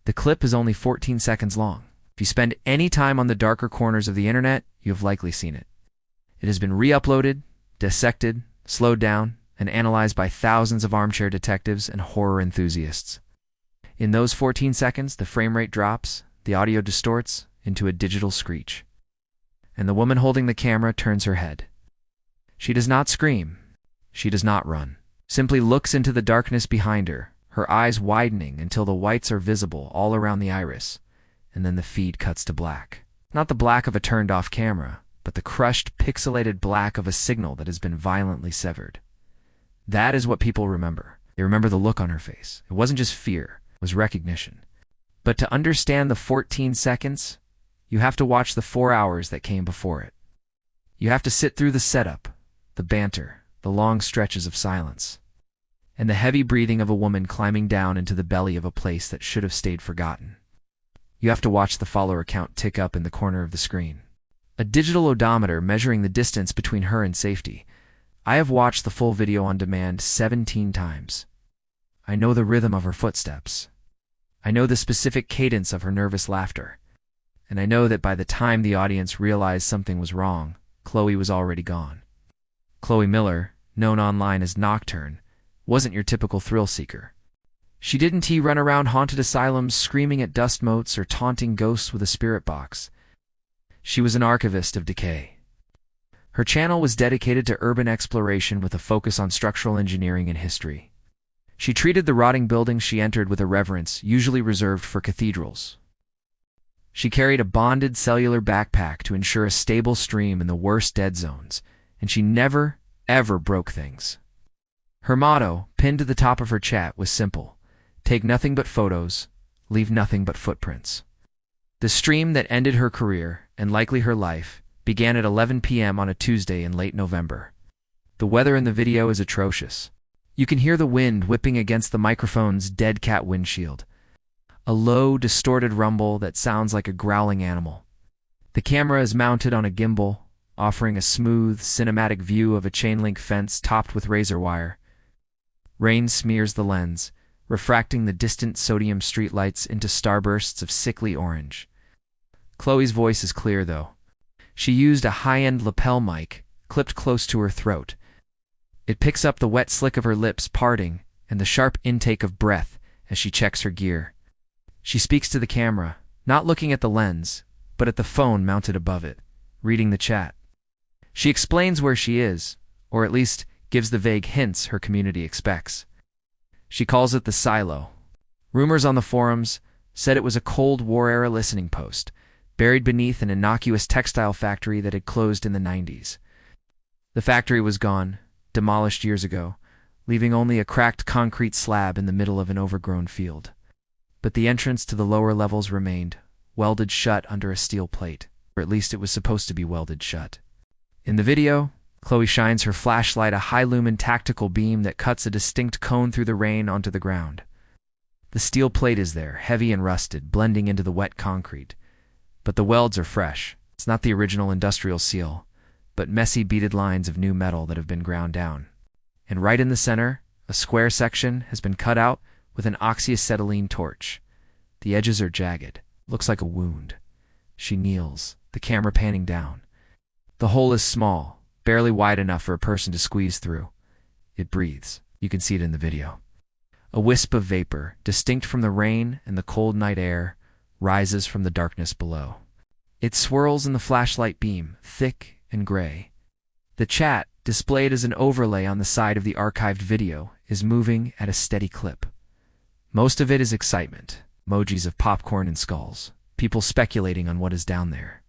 The clip is only 14 seconds long. If you spend any time on the darker corners of the internet, you have likely seen it. It has been re-uploaded, dissected, slowed down, and analyzed by thousands of armchair detectives and horror enthusiasts. In those 14 seconds, the frame rate drops, the audio distorts into a digital screech, and the woman holding the camera turns her head. She does not scream. She does not run. Simply looks into the darkness behind her, her eyes widening until the whites are visible all around the iris, and then the feed cuts to black. Not the black of a turned-off camera, but the crushed, pixelated black of a signal that has been violently severed. That is what people remember. They remember the look on her face. It wasn't just fear, it was recognition. But to understand the 14 seconds, you have to watch the 4 hours that came before it. You have to sit through the setup, the banter, the long stretches of silence, and the heavy breathing of a woman climbing down into the belly of a place that should have stayed forgotten. You have to watch the follower count tick up in the corner of the screen. A digital odometer measuring the distance between her and safety. I have watched the full video on demand 17 times. I know the rhythm of her footsteps. I know the specific cadence of her nervous laughter. And I know that by the time the audience realized something was wrong, Chloe was already gone. Chloe Miller, known online as Nocturne, wasn't your typical thrill seeker. She didn't run around haunted asylums screaming at dust motes or taunting ghosts with a spirit box. She was an archivist of decay. Her channel was dedicated to urban exploration with a focus on structural engineering and history. She treated the rotting buildings she entered with a reverence usually reserved for cathedrals. She carried a bonded cellular backpack to ensure a stable stream in the worst dead zones, and she never, ever broke things. Her motto, pinned to the top of her chat, was simple: take nothing but photos, leave nothing but footprints. The stream that ended her career, and likely her life, began at 11 p.m. on a Tuesday in late November. The weather in the video is atrocious. You can hear the wind whipping against the microphone's dead cat windshield. A low, distorted rumble that sounds like a growling animal. The camera is mounted on a gimbal, offering a smooth, cinematic view of a chain-link fence topped with razor wire. Rain smears the lens, refracting the distant sodium streetlights into starbursts of sickly orange. Chloe's voice is clear, though. She used a high-end lapel mic, clipped close to her throat. It picks up the wet slick of her lips parting and the sharp intake of breath as she checks her gear. She speaks to the camera, not looking at the lens, but at the phone mounted above it, reading the chat. She explains where she is, or at least gives the vague hints her community expects. She calls it the silo. Rumors on the forums said it was a Cold War-era listening post, buried beneath an innocuous textile factory that had closed in the 90s. The factory was gone, demolished years ago, leaving only a cracked concrete slab in the middle of an overgrown field. But the entrance to the lower levels remained, welded shut under a steel plate, or at least it was supposed to be welded shut. In the video, Chloe shines her flashlight a high-lumen tactical beam that cuts a distinct cone through the rain onto the ground. The steel plate is there, heavy and rusted, blending into the wet concrete. But the welds are fresh. It's not the original industrial seal, but messy beaded lines of new metal that have been ground down. And right in the center, a square section has been cut out with an oxyacetylene torch. The edges are jagged. Looks like a wound. She kneels, the camera panning down. The hole is small, barely wide enough for a person to squeeze through. It breathes. You can see it in the video. A wisp of vapor, distinct from the rain and the cold night air, rises from the darkness below. It swirls in the flashlight beam, thick and gray. The chat, displayed as an overlay on the side of the archived video, is moving at a steady clip. Most of it is excitement, emojis of popcorn and skulls, people speculating on what is down there.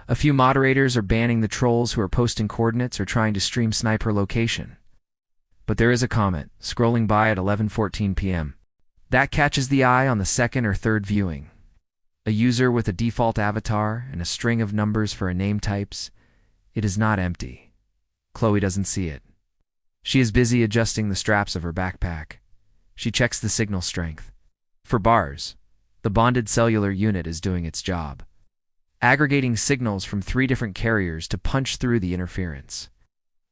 A few moderators are banning the trolls who are posting coordinates or trying to stream snipe her location. But there is a comment, scrolling by at 11:14 p.m. That catches the eye on the second or third viewing. A user with a default avatar and a string of numbers for a name types. It is not empty. Chloe doesn't see it. She is busy adjusting the straps of her backpack. She checks the signal strength. For bars, the bonded cellular unit is doing its job, aggregating signals from 3 different carriers to punch through the interference.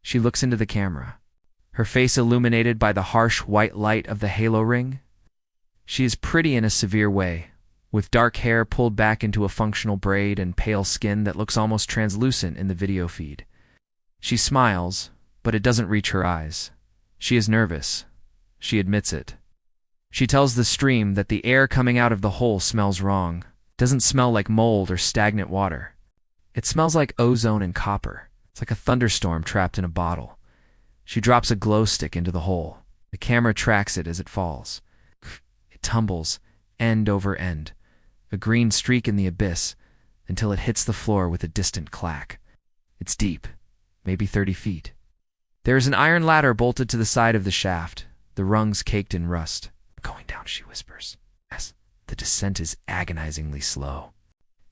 She looks into the camera, her face illuminated by the harsh white light of the halo ring. She is pretty in a severe way, with dark hair pulled back into a functional braid and pale skin that looks almost translucent in the video feed. She smiles, but it doesn't reach her eyes. She is nervous. She admits it. She tells the stream that the air coming out of the hole smells wrong. It doesn't smell like mold or stagnant water. It smells like ozone and copper. It's like a thunderstorm trapped in a bottle. She drops a glow stick into the hole. The camera tracks it as it falls. It tumbles, end over end, a green streak in the abyss, until it hits the floor with a distant clack. It's deep, maybe 30 feet. There is an iron ladder bolted to the side of the shaft, the rungs caked in rust. "Going down," she whispers. Yes, the descent is agonizingly slow.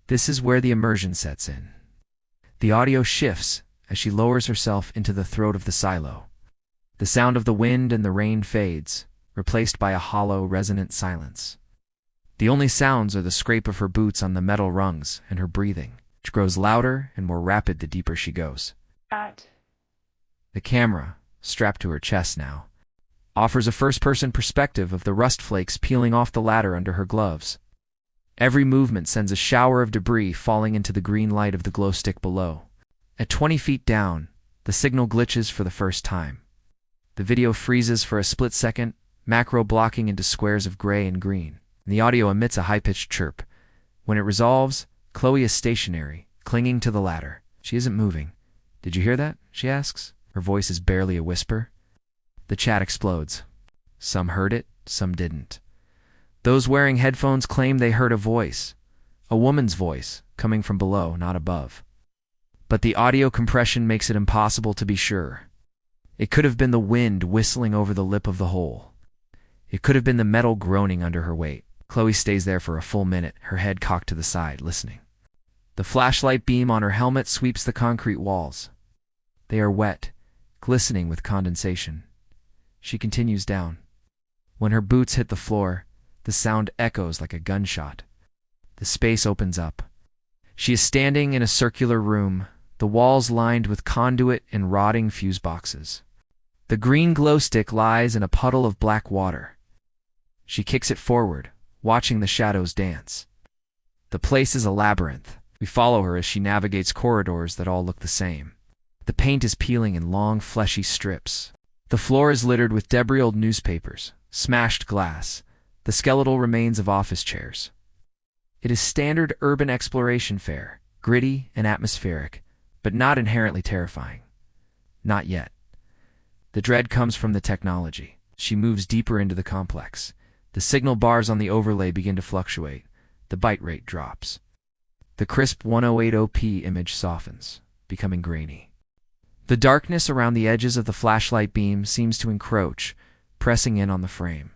This is where the immersion sets in. The audio shifts as she lowers herself into the throat of the silo. The sound of the wind and the rain fades, replaced by a hollow, resonant silence. The only sounds are the scrape of her boots on the metal rungs and her breathing, which grows louder and more rapid the deeper she goes. The camera, strapped to her chest now, offers a first-person perspective of the rust flakes peeling off the ladder under her gloves. Every movement sends a shower of debris falling into the green light of the glow stick below. At 20 feet down, the signal glitches for the first time. The video freezes for a split second, macro blocking into squares of gray and green, and the audio emits a high-pitched chirp. When it resolves, Chloe is stationary, clinging to the ladder. She isn't moving. "Did you hear that?" she asks. Her voice is barely a whisper. The chat explodes. Some heard it, some didn't. Those wearing headphones claim they heard a woman's voice, coming from below, not above. But the audio compression makes it impossible to be sure. It could have been the wind whistling over the lip of the hole. It could have been the metal groaning under her weight. Chloe stays there for a full minute, her head cocked to the side, listening. The flashlight beam on her helmet sweeps the concrete walls. They are wet, glistening with condensation. She continues down. When her boots hit the floor, the sound echoes like a gunshot. The space opens up. She is standing in a circular room, the walls lined with conduit and rotting fuse boxes. The green glow stick lies in a puddle of black water. She kicks it forward, watching the shadows dance. The place is a labyrinth. We follow her as she navigates corridors that all look the same. The paint is peeling in long, fleshy strips. The floor is littered with debris-old newspapers, smashed glass, the skeletal remains of office chairs. It is standard urban exploration fare, gritty and atmospheric, but not inherently terrifying. Not yet. The dread comes from the technology. She moves deeper into the complex. The signal bars on the overlay begin to fluctuate. The bite rate drops. The crisp 1080p image softens, becoming grainy. The darkness around the edges of the flashlight beam seems to encroach, pressing in on the frame.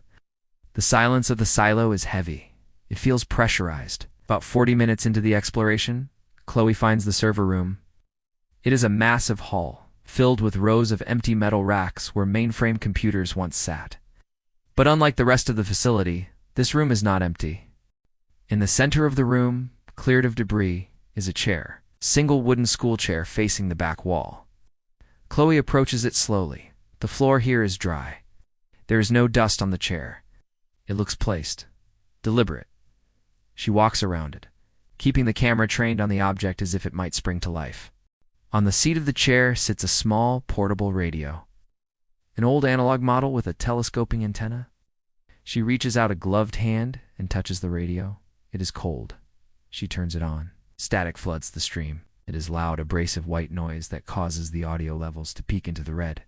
The silence of the silo is heavy. It feels pressurized. About 40 minutes into the exploration, Chloe finds the server room. It is a massive hall, filled with rows of empty metal racks where mainframe computers once sat. But unlike the rest of the facility, this room is not empty. In the center of the room, cleared of debris, is a chair, single wooden school chair facing the back wall. Chloe approaches it slowly. The floor here is dry. There is no dust on the chair. It looks placed, deliberate. She walks around it, keeping the camera trained on the object as if it might spring to life. On the seat of the chair sits a small, portable radio. An old analog model with a telescoping antenna. She reaches out a gloved hand and touches the radio. It is cold. She turns it on. Static floods the stream. It is loud, abrasive white noise that causes the audio levels to peak into the red.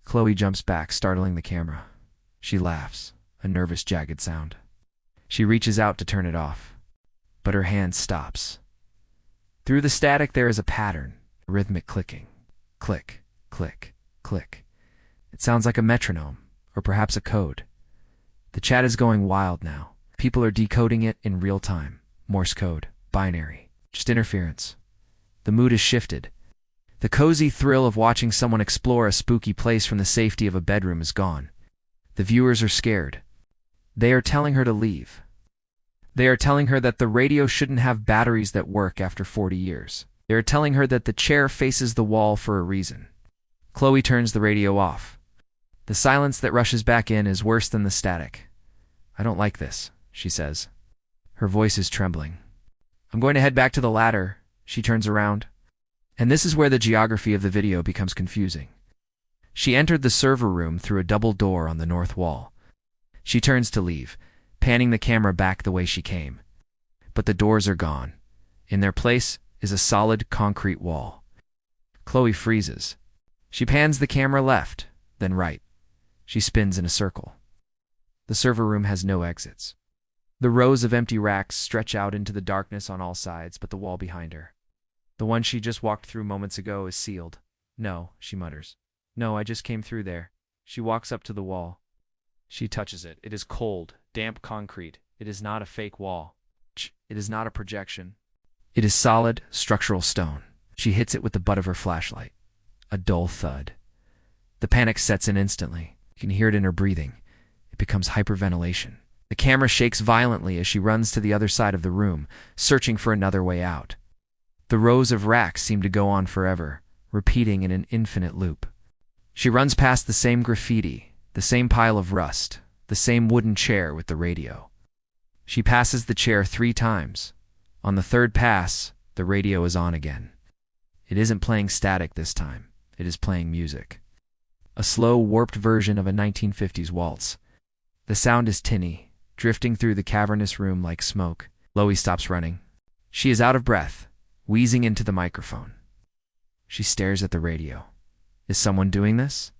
Chloe jumps back, startling the camera. She laughs, a nervous, jagged sound. She reaches out to turn it off, but her hand stops. Through the static there is a pattern, a rhythmic clicking. Click, click, click. It sounds like a metronome, or perhaps a code. The chat is going wild now. People are decoding it in real time. Morse code, binary, just interference. The mood is shifted. The cozy thrill of watching someone explore a spooky place from the safety of a bedroom is gone. The viewers are scared. They are telling her to leave. They are telling her that the radio shouldn't have batteries that work after 40 years. They are telling her that the chair faces the wall for a reason. Chloe turns the radio off. The silence that rushes back in is worse than the static. "I don't like this," she says. Her voice is trembling. I'm going to head back to the ladder. She turns around. And this is where the geography of the video becomes confusing. She entered the server room through a double door on the north wall. She turns to leave, panning the camera back the way she came. But the doors are gone. In their place is a solid concrete wall. Chloe freezes. She pans the camera left, then right. She spins in a circle. The server room has no exits. The rows of empty racks stretch out into the darkness on all sides, but the wall behind her. The one she just walked through moments ago is sealed. No, she mutters. No, I just came through there. She walks up to the wall. She touches it. It is cold, damp concrete. It is not a fake wall. It is not a projection. It is solid, structural stone. She hits it with the butt of her flashlight. A dull thud. The panic sets in instantly. You can hear it in her breathing. It becomes hyperventilation. The camera shakes violently as she runs to the other side of the room, searching for another way out. The rows of racks seem to go on forever, repeating in an infinite loop. She runs past the same graffiti, the same pile of rust, the same wooden chair with the radio. She passes the chair 3 times. On the third pass, the radio is on again. It isn't playing static this time. It is playing music. A slow, warped version of a 1950s waltz. The sound is tinny, drifting through the cavernous room like smoke. Chloe stops running. She is out of breath, wheezing into the microphone. She stares at the radio. Is someone doing this?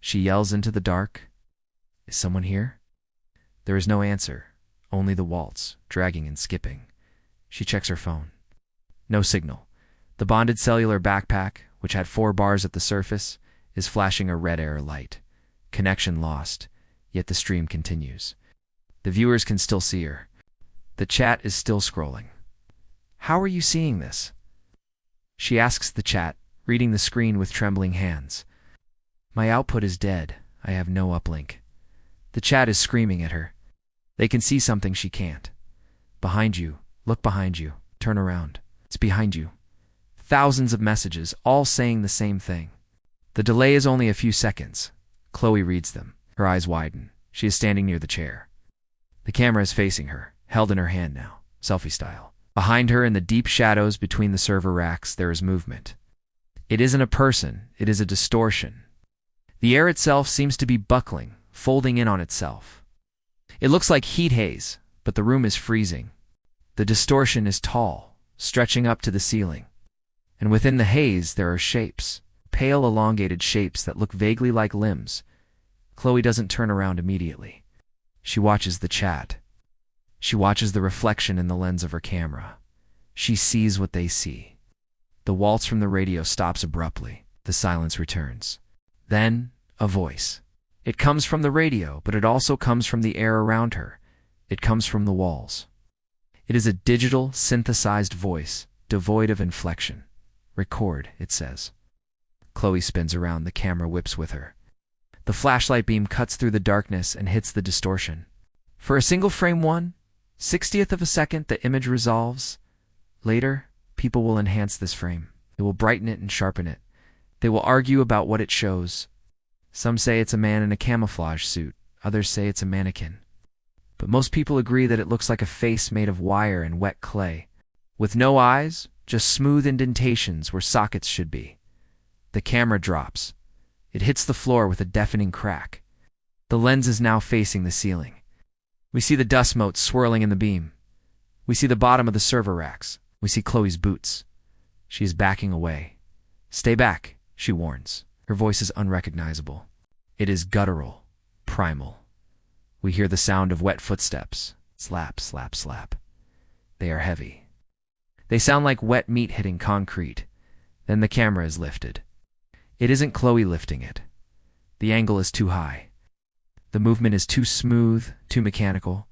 She yells into the dark. Is someone here? There is no answer, only the waltz, dragging and skipping. She checks her phone. No signal. The bonded cellular backpack, which had 4 bars at the surface, is flashing a red error light. Connection lost, yet the stream continues. The viewers can still see her. The chat is still scrolling. How are you seeing this? She asks the chat, reading the screen with trembling hands. My output is dead. I have no uplink. The chat is screaming at her. They can see something she can't. Behind you. Look behind you. Turn around. It's behind you. Thousands of messages, all saying the same thing. The delay is only a few seconds. Chloe reads them. Her eyes widen. She is standing near the chair. The camera is facing her, held in her hand now, selfie style. Behind her, in the deep shadows between the server racks, there is movement. It isn't a person, it is a distortion. The air itself seems to be buckling, folding in on itself. It looks like heat haze, but the room is freezing. The distortion is tall, stretching up to the ceiling. And within the haze, there are shapes, pale, elongated shapes that look vaguely like limbs. Chloe doesn't turn around immediately. She watches the chat. She watches the reflection in the lens of her camera. She sees what they see. The waltz from the radio stops abruptly. The silence returns. Then, a voice. It comes from the radio, but it also comes from the air around her. It comes from the walls. It is a digital, synthesized voice, devoid of inflection. Record, it says. Chloe spins around. The camera whips with her. The flashlight beam cuts through the darkness and hits the distortion. For a single frame 1/60th of a second, the image resolves. Later, people will enhance this frame. They will brighten it and sharpen it. They will argue about what it shows. Some say it's a man in a camouflage suit. Others say it's a mannequin. But most people agree that it looks like a face made of wire and wet clay. With no eyes, just smooth indentations where sockets should be. The camera drops. It hits the floor with a deafening crack. The lens is now facing the ceiling. We see the dust motes swirling in the beam. We see the bottom of the server racks. We see Chloe's boots. She is backing away. Stay back, she warns. Her voice is unrecognizable. It is guttural, primal. We hear the sound of wet footsteps. Slap, slap, slap. They are heavy. They sound like wet meat hitting concrete. Then the camera is lifted. It isn't Chloe lifting it. The angle is too high. The movement is too smooth, too mechanical.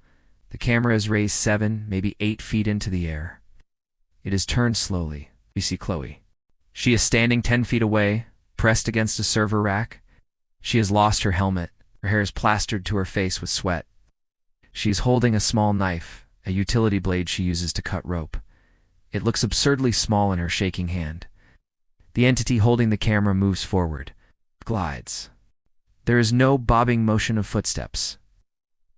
The camera is raised 7, maybe 8 feet into the air. It is turned slowly. We see Chloe. She is standing 10 feet away, pressed against a server rack. She has lost her helmet. Her hair is plastered to her face with sweat. She is holding a small knife, a utility blade she uses to cut rope. It looks absurdly small in her shaking hand. The entity holding the camera moves forward, glides. There is no bobbing motion of footsteps.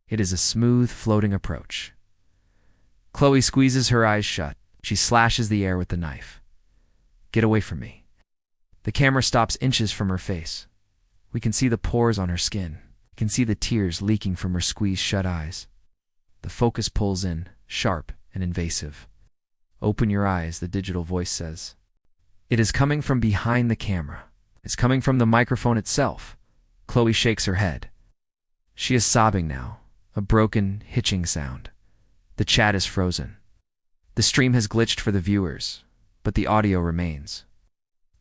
It is a smooth, floating approach. Chloe squeezes her eyes shut. She slashes the air with the knife. Get away from me. The camera stops inches from her face. We can see the pores on her skin. We can see the tears leaking from her squeezed shut eyes. The focus pulls in, sharp and invasive. Open your eyes, the digital voice says. It is coming from behind the camera. It's coming from the microphone itself. Chloe shakes her head. She is sobbing now, a broken, hitching sound. The chat is frozen. The stream has glitched for the viewers, but the audio remains.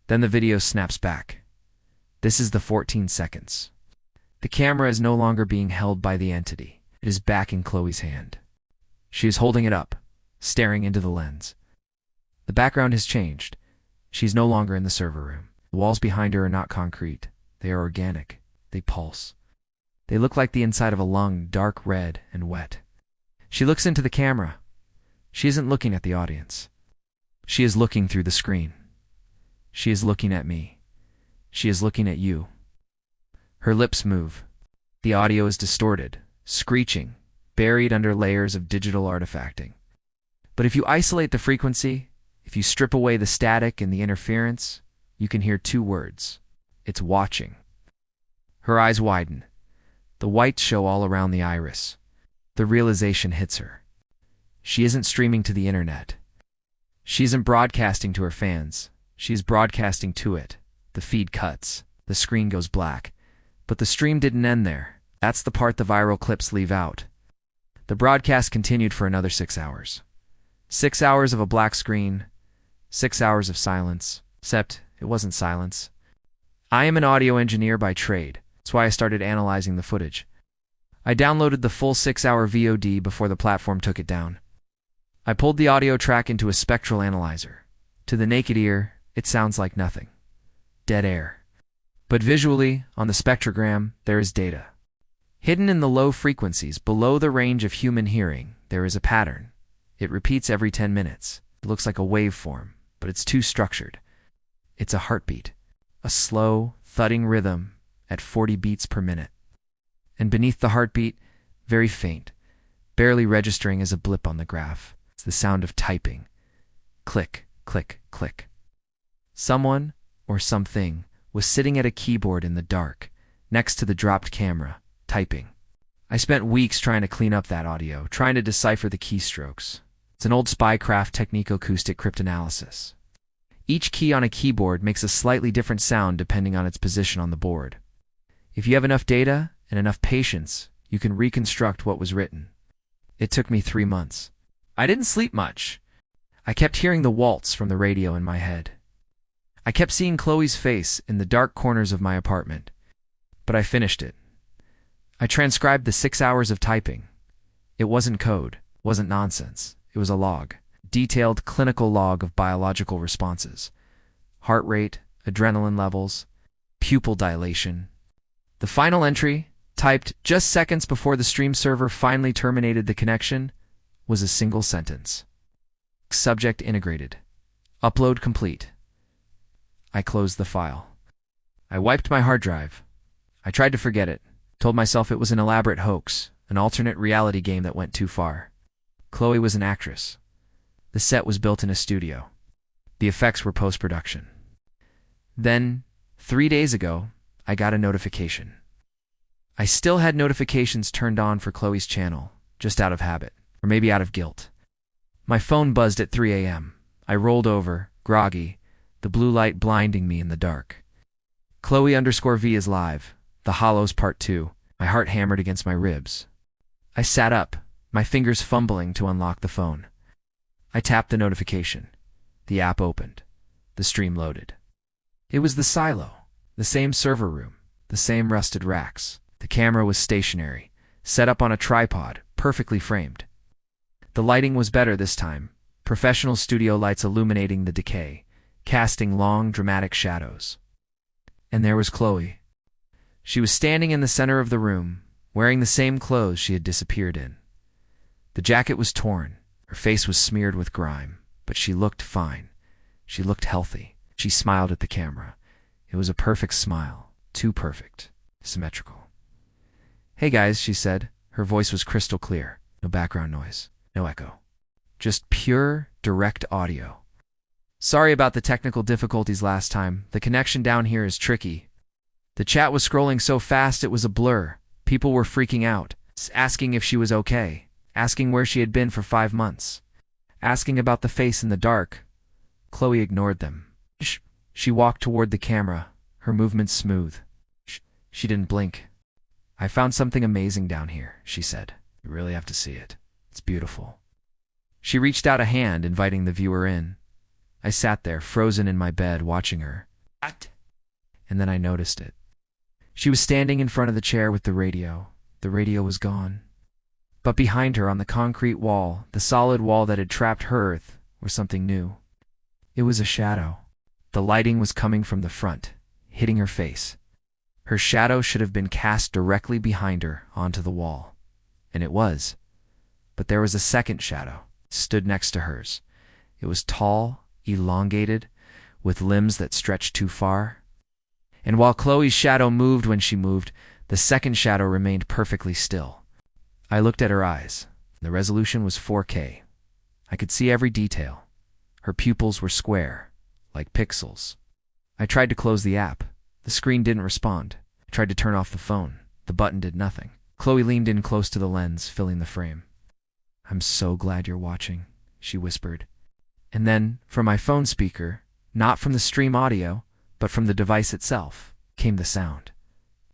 Then the video snaps back. This is the 14 seconds. The camera is no longer being held by the entity. It is back in Chloe's hand. She is holding it up, staring into the lens. The background has changed. She is no longer in the server room. The walls behind her are not concrete. They are organic. They pulse. They look like the inside of a lung, dark red and wet. She looks into the camera. She isn't looking at the audience. She is looking through the screen. She is looking at me. She is looking at you. Her lips move. The audio is distorted, screeching, buried under layers of digital artifacting. But if you isolate the frequency, if you strip away the static and the interference, you can hear two words. It's watching. Her eyes widen. The whites show all around the iris. The realization hits her. She isn't streaming to the internet. She isn't broadcasting to her fans. She is broadcasting to it. The feed cuts. The screen goes black. But the stream didn't end there. That's the part the viral clips leave out. The broadcast continued for another 6 hours. 6 hours of a black screen. 6 hours of silence. Except it wasn't silence. I am an audio engineer by trade. That's why I started analyzing the footage. I downloaded the full 6-hour VOD before the platform took it down. I pulled the audio track into a spectral analyzer. To the naked ear, it sounds like nothing. Dead air. But visually, on the spectrogram, there is data. Hidden in the low frequencies, below the range of human hearing, there is a pattern. It repeats every 10 minutes. It looks like a waveform, but it's too structured. It's a heartbeat. A slow, thudding rhythm at 40 beats per minute. And beneath the heartbeat, very faint, barely registering as a blip on the graph, it's the sound of typing. Click, click, click. Someone, or something, was sitting at a keyboard in the dark, next to the dropped camera, typing. I spent weeks trying to clean up that audio, trying to decipher the keystrokes. It's an old spycraft technique-acoustic cryptanalysis. Each key on a keyboard makes a slightly different sound depending on its position on the board. If you have enough data and enough patience, you can reconstruct what was written. It took me 3 months. I didn't sleep much. I kept hearing the waltz from the radio in my head. I kept seeing Chloe's face in the dark corners of my apartment. But I finished it. I transcribed the 6 hours of typing. It wasn't code, wasn't nonsense. It was a log. Detailed clinical log of biological responses. Heart rate, adrenaline levels, pupil dilation. The final entry, typed just seconds before the stream server finally terminated the connection, was a single sentence. Subject integrated. Upload complete. I closed the file. I wiped my hard drive. I tried to forget it, told myself it was an elaborate hoax, an alternate reality game that went too far. Chloe was an actress. The set was built in a studio. The effects were post-production. Then, 3 days ago, I got a notification. I still had notifications turned on for Chloe's channel, just out of habit, or maybe out of guilt. My phone buzzed at 3 a.m. I rolled over, groggy, the blue light blinding me in the dark. Chloe_V is live, The Hollows Part 2. My heart hammered against my ribs. I sat up, my fingers fumbling to unlock the phone. I tapped the notification. The app opened. The stream loaded. It was the silo, the same server room, the same rusted racks. The camera was stationary, set up on a tripod, perfectly framed. The lighting was better this time, professional studio lights illuminating the decay, casting long, dramatic shadows. And there was Chloe. She was standing in the center of the room, wearing the same clothes she had disappeared in. The jacket was torn, her face was smeared with grime, but she looked fine. She looked healthy. She smiled at the camera. It was a perfect smile, too perfect, symmetrical. "Hey guys," she said. Her voice was crystal clear. No background noise, no echo. Just pure, direct audio. Sorry about the technical difficulties last time. The connection down here is tricky. The chat was scrolling so fast it was a blur. People were freaking out, asking if she was okay, asking where she had been for 5 months, asking about the face in the dark. Chloe ignored them. She walked toward the camera, her movements smooth. She didn't blink. I found something amazing down here, she said. You really have to see it. It's beautiful. She reached out a hand, inviting the viewer in. I sat there, frozen in my bed, watching her. And then I noticed it. She was standing in front of the chair with the radio. The radio was gone. But behind her, on the concrete wall, the solid wall that had trapped her earth, was something new. It was a shadow. The lighting was coming from the front, hitting her face. Her shadow should have been cast directly behind her onto the wall. And it was. But there was a second shadow, stood next to hers. It was tall, elongated, with limbs that stretched too far. And while Chloe's shadow moved when she moved, the second shadow remained perfectly still. I looked at her eyes. The resolution was 4K. I could see every detail. Her pupils were square, like pixels. I tried to close the app. The screen didn't respond. I tried to turn off the phone. The button did nothing. Chloe leaned in close to the lens, filling the frame. "I'm so glad you're watching," she whispered. And then, from my phone speaker, not from the stream audio, but from the device itself, came the sound.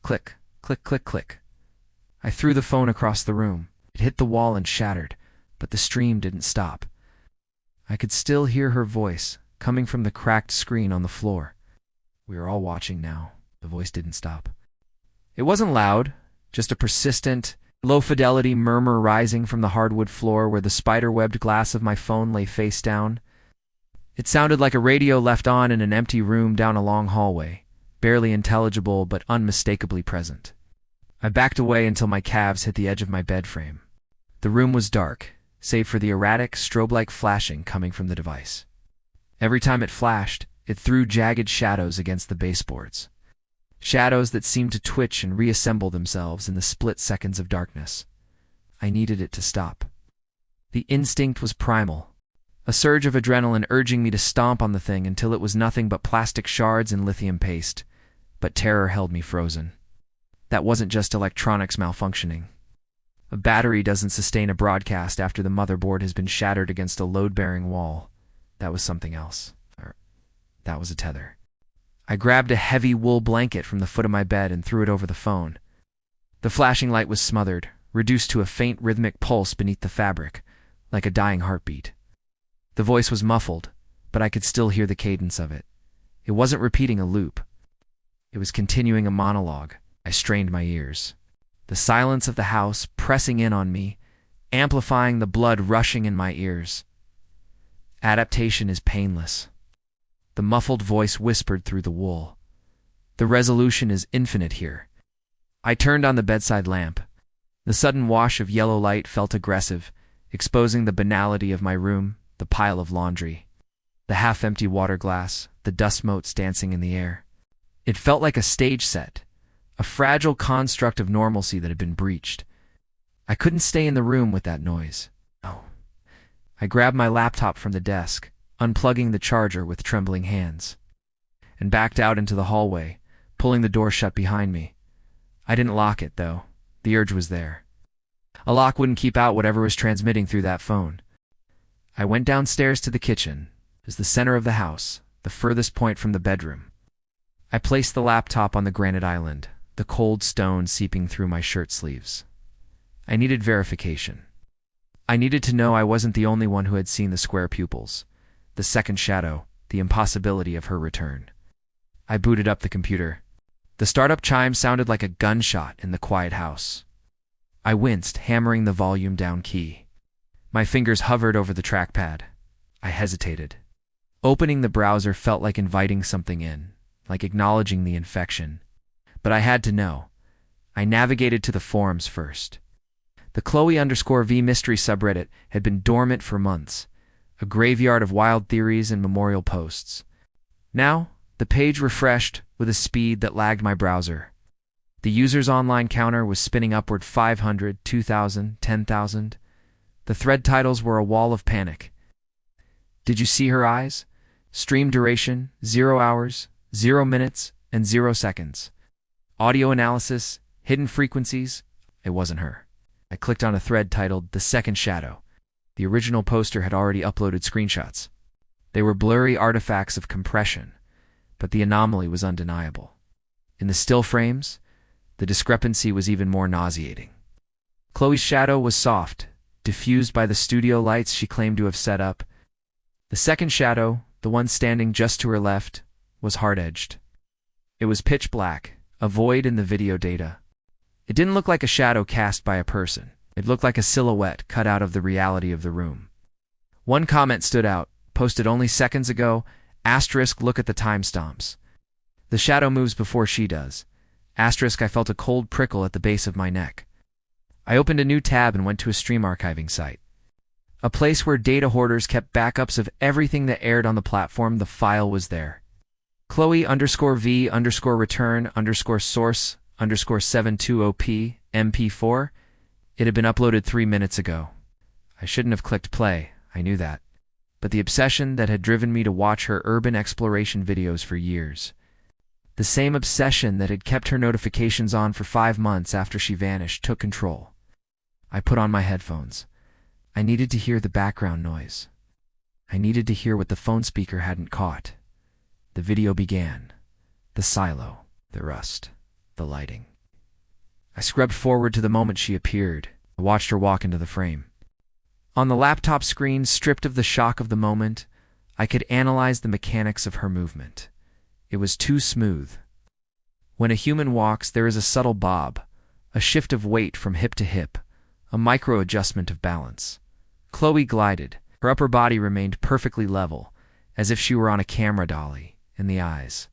Click, click, click, click. I threw the phone across the room. It hit the wall and shattered, but the stream didn't stop. I could still hear her voice, coming from the cracked screen on the floor. We were all watching now. The voice didn't stop. It wasn't loud, just a persistent, low-fidelity murmur rising from the hardwood floor where the spider-webbed glass of my phone lay face down. It sounded like a radio left on in an empty room down a long hallway, barely intelligible but unmistakably present. I backed away until my calves hit the edge of my bed frame. The room was dark, save for the erratic, strobe-like flashing coming from the device. Every time it flashed, it threw jagged shadows against the baseboards. Shadows that seemed to twitch and reassemble themselves in the split seconds of darkness. I needed it to stop. The instinct was primal, a surge of adrenaline urging me to stomp on the thing until it was nothing but plastic shards and lithium paste. But terror held me frozen. That wasn't just electronics malfunctioning. A battery doesn't sustain a broadcast after the motherboard has been shattered against a load-bearing wall. That was something else. That was a tether. I grabbed a heavy wool blanket from the foot of my bed and threw it over the phone. The flashing light was smothered, reduced to a faint rhythmic pulse beneath the fabric, like a dying heartbeat. The voice was muffled, but I could still hear the cadence of it. It wasn't repeating a loop. It was continuing a monologue. I strained my ears. The silence of the house pressing in on me, amplifying the blood rushing in my ears. Adaptation is painless. The muffled voice whispered through the wool. The resolution is infinite here. I turned on the bedside lamp. The sudden wash of yellow light felt aggressive, exposing the banality of my room, the pile of laundry, the half-empty water glass, the dust motes dancing in the air. It felt like a stage set, a fragile construct of normalcy that had been breached. I couldn't stay in the room with that noise. No. I grabbed my laptop from the desk, unplugging the charger with trembling hands, and backed out into the hallway, pulling the door shut behind me. I didn't lock it, though. The urge was there. A lock wouldn't keep out whatever was transmitting through that phone. I went downstairs to the kitchen, as the center of the house, the furthest point from the bedroom. I placed the laptop on the granite island, the cold stone seeping through my shirt sleeves. I needed verification. I needed to know I wasn't the only one who had seen the square pupils, the second shadow, the impossibility of her return. I booted up the computer. The startup chime sounded like a gunshot in the quiet house. I winced, hammering the volume down key. My fingers hovered over the trackpad. I hesitated. Opening the browser felt like inviting something in, like acknowledging the infection. But I had to know. I navigated to the forums first. The Chloe_V mystery subreddit had been dormant for months, a graveyard of wild theories and memorial posts. Now, the page refreshed with a speed that lagged my browser. The user's online counter was spinning upward 500, 2,000, 10,000. The thread titles were a wall of panic. Did you see her eyes? Stream duration, 0 hours, 0 minutes, and 0 seconds. Audio analysis, hidden frequencies. It wasn't her. I clicked on a thread titled The Second Shadow. The original poster had already uploaded screenshots. They were blurry artifacts of compression, but the anomaly was undeniable. In the still frames, the discrepancy was even more nauseating. Chloe's shadow was soft, diffused by the studio lights she claimed to have set up. The second shadow, the one standing just to her left, was hard-edged. It was pitch black, a void in the video data. It didn't look like a shadow cast by a person. It looked like a silhouette cut out of the reality of the room. One comment stood out, posted only seconds ago, asterisk, look at the timestamps. The shadow moves before she does. Asterisk, I felt a cold prickle at the base of my neck. I opened a new tab and went to a stream archiving site. A place where data hoarders kept backups of everything that aired on the platform. The file was there. Chloe_V_return_source_72op MP4. It had been uploaded 3 minutes ago. I shouldn't have clicked play, I knew that. But the obsession that had driven me to watch her urban exploration videos for years. The same obsession that had kept her notifications on for 5 months after she vanished took control. I put on my headphones. I needed to hear the background noise. I needed to hear what the phone speaker hadn't caught. The video began. The silo, the rust, the lighting. I scrubbed forward to the moment she appeared. I watched her walk into the frame. On the laptop screen, stripped of the shock of the moment, I could analyze the mechanics of her movement. It was too smooth. When a human walks, there is a subtle bob, a shift of weight from hip to hip, a micro-adjustment of balance. Chloe glided. Her upper body remained perfectly level, as if she were on a camera dolly, and the eyes.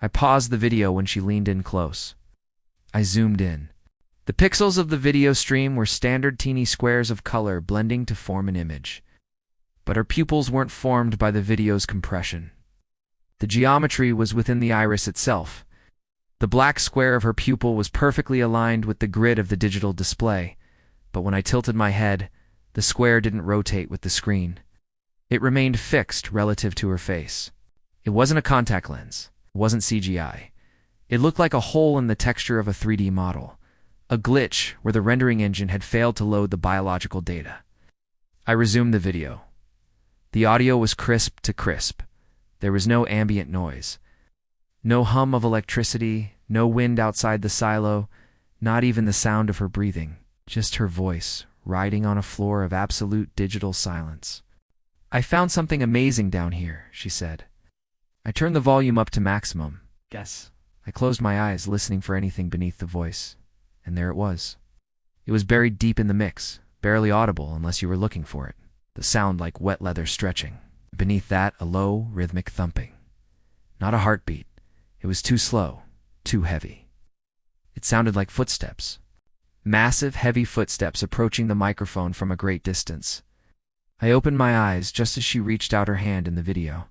I paused the video when she leaned in close. I zoomed in. The pixels of the video stream were standard teeny squares of color blending to form an image. But her pupils weren't formed by the video's compression. The geometry was within the iris itself. The black square of her pupil was perfectly aligned with the grid of the digital display, but when I tilted my head, the square didn't rotate with the screen. It remained fixed relative to her face. It wasn't a contact lens. It wasn't CGI. It looked like a hole in the texture of a 3D model, a glitch where the rendering engine had failed to load the biological data. I resumed the video. The audio was crisp to crisp. There was no ambient noise. No hum of electricity, no wind outside the silo, not even the sound of her breathing, just her voice, riding on a floor of absolute digital silence. I found something amazing down here, she said. I turned the volume up to maximum. Guess. I closed my eyes, listening for anything beneath the voice, and there it was. It was buried deep in the mix, barely audible unless you were looking for it. The sound like wet leather stretching. Beneath that, a low, rhythmic thumping. Not a heartbeat. It was too slow, too heavy. It sounded like footsteps. Massive, heavy footsteps approaching the microphone from a great distance. I opened my eyes just as she reached out her hand in the video.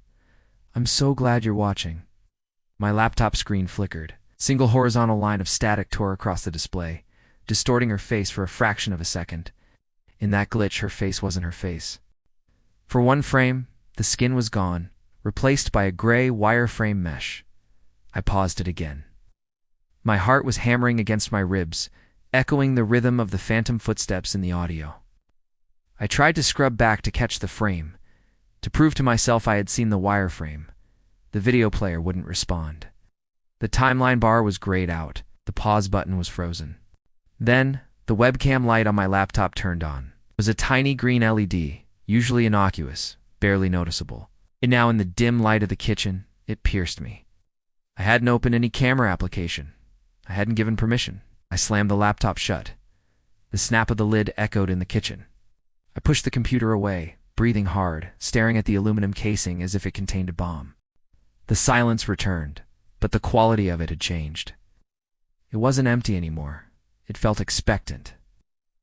I'm so glad you're watching. My laptop screen flickered. Single horizontal line of static tore across the display, distorting her face for a fraction of a second. In that glitch, her face wasn't her face. For one frame, the skin was gone, replaced by a gray wireframe mesh. I paused it again. My heart was hammering against my ribs, echoing the rhythm of the phantom footsteps in the audio. I tried to scrub back to catch the frame, to prove to myself I had seen the wireframe. The video player wouldn't respond. The timeline bar was grayed out. The pause button was frozen. Then, the webcam light on my laptop turned on. It was a tiny green LED, usually innocuous, barely noticeable. And now in the dim light of the kitchen, it pierced me. I hadn't opened any camera application. I hadn't given permission. I slammed the laptop shut. The snap of the lid echoed in the kitchen. I pushed the computer away, breathing hard, staring at the aluminum casing as if it contained a bomb. The silence returned, but the quality of it had changed. It wasn't empty anymore. It felt expectant.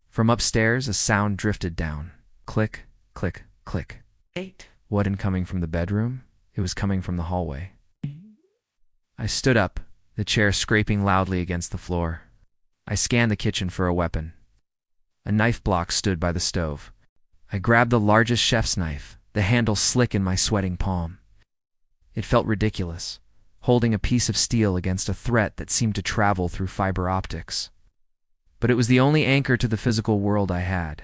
From upstairs, a sound drifted down. Click, click, click. 8. Wasn't coming from the bedroom. It was coming from the hallway. I stood up, the chair scraping loudly against the floor. I scanned the kitchen for a weapon. A knife block stood by the stove. I grabbed the largest chef's knife, the handle slick in my sweating palm. It felt ridiculous, holding a piece of steel against a threat that seemed to travel through fiber optics. But it was the only anchor to the physical world I had.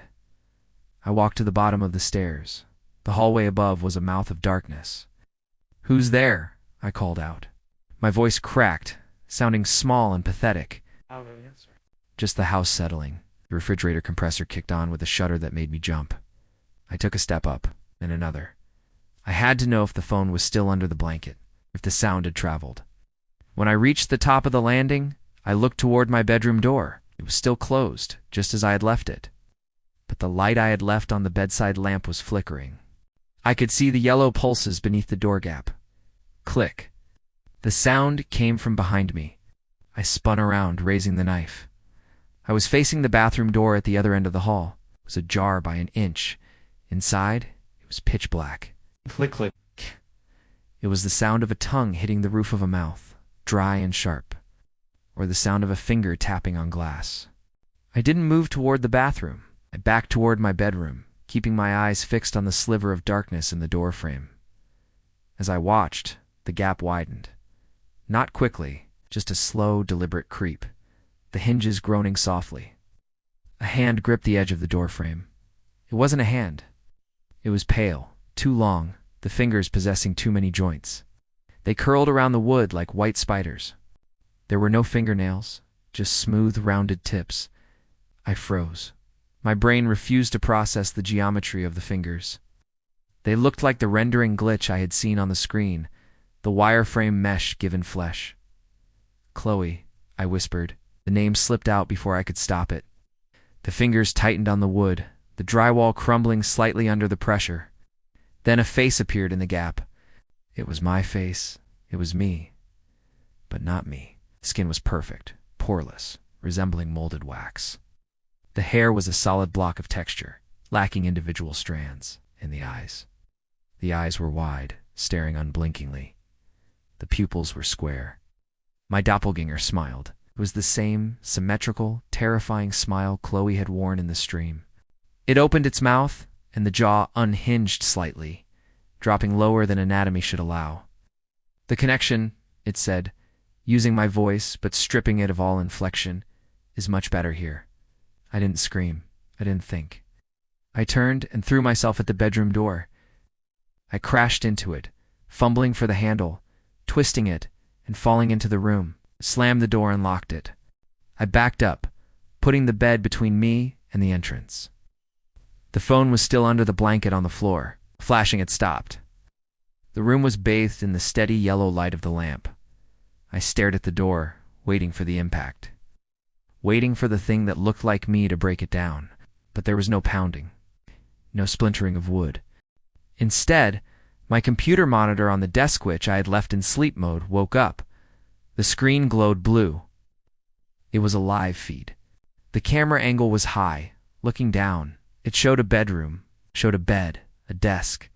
I walked to the bottom of the stairs. The hallway above was a mouth of darkness. "Who's there?" I called out. My voice cracked, sounding small and pathetic. Just the house settling. The refrigerator compressor kicked on with a shudder that made me jump. I took a step up, then another. I had to know if the phone was still under the blanket, if the sound had traveled. When I reached the top of the landing, I looked toward my bedroom door. It was still closed, just as I had left it. But the light I had left on the bedside lamp was flickering. I could see the yellow pulses beneath the door gap. Click. The sound came from behind me. I spun around, raising the knife. I was facing the bathroom door at the other end of the hall. It was ajar by an inch. Inside, it was pitch black. Click, click. It was the sound of a tongue hitting the roof of a mouth, dry and sharp, or the sound of a finger tapping on glass. I didn't move toward the bathroom. I backed toward my bedroom, keeping my eyes fixed on the sliver of darkness in the doorframe. As I watched, the gap widened. Not quickly, just a slow, deliberate creep, the hinges groaning softly. A hand gripped the edge of the doorframe. It wasn't a hand. It was pale, too long, the fingers possessing too many joints. They curled around the wood like white spiders. There were no fingernails, just smooth, rounded tips. I froze. My brain refused to process the geometry of the fingers. They looked like the rendering glitch I had seen on the screen, the wireframe mesh given flesh. "Chloe," I whispered. The name slipped out before I could stop it. The fingers tightened on the wood, the drywall crumbling slightly under the pressure. Then a face appeared in the gap. It was my face. It was me. But not me. The skin was perfect, poreless, resembling molded wax. The hair was a solid block of texture, lacking individual strands, and the eyes. The eyes were wide, staring unblinkingly. The pupils were square. My doppelganger smiled. It was the same symmetrical, terrifying smile Chloe had worn in the stream. It opened its mouth, and the jaw unhinged slightly, dropping lower than anatomy should allow. "The connection," it said, using my voice but stripping it of all inflection, "is much better here." I didn't scream. I didn't think. I turned and threw myself at the bedroom door. I crashed into it, fumbling for the handle, twisting it, and falling into the room, slammed the door and locked it. I backed up, putting the bed between me and the entrance. The phone was still under the blanket on the floor. Flashing, it stopped. The room was bathed in the steady yellow light of the lamp. I stared at the door, waiting for the impact. Waiting for the thing that looked like me to break it down. But there was no pounding, no splintering of wood. Instead, my computer monitor on the desk switch I had left in sleep mode woke up. The screen glowed blue. It was a live feed. The camera angle was high, looking down. It showed a bedroom, showed a bed, a desk,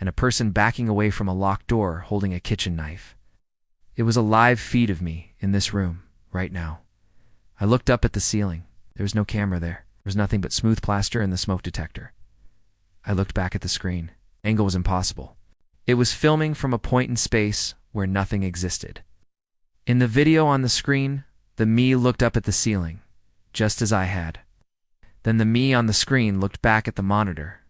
and a person backing away from a locked door holding a kitchen knife. It was a live feed of me in this room, right now. I looked up at the ceiling. There was no camera there. There was nothing but smooth plaster and the smoke detector. I looked back at the screen. Angle was impossible. It was filming from a point in space where nothing existed. In the video on the screen, the me looked up at the ceiling, just as I had. Then the me on the screen looked back at the monitor.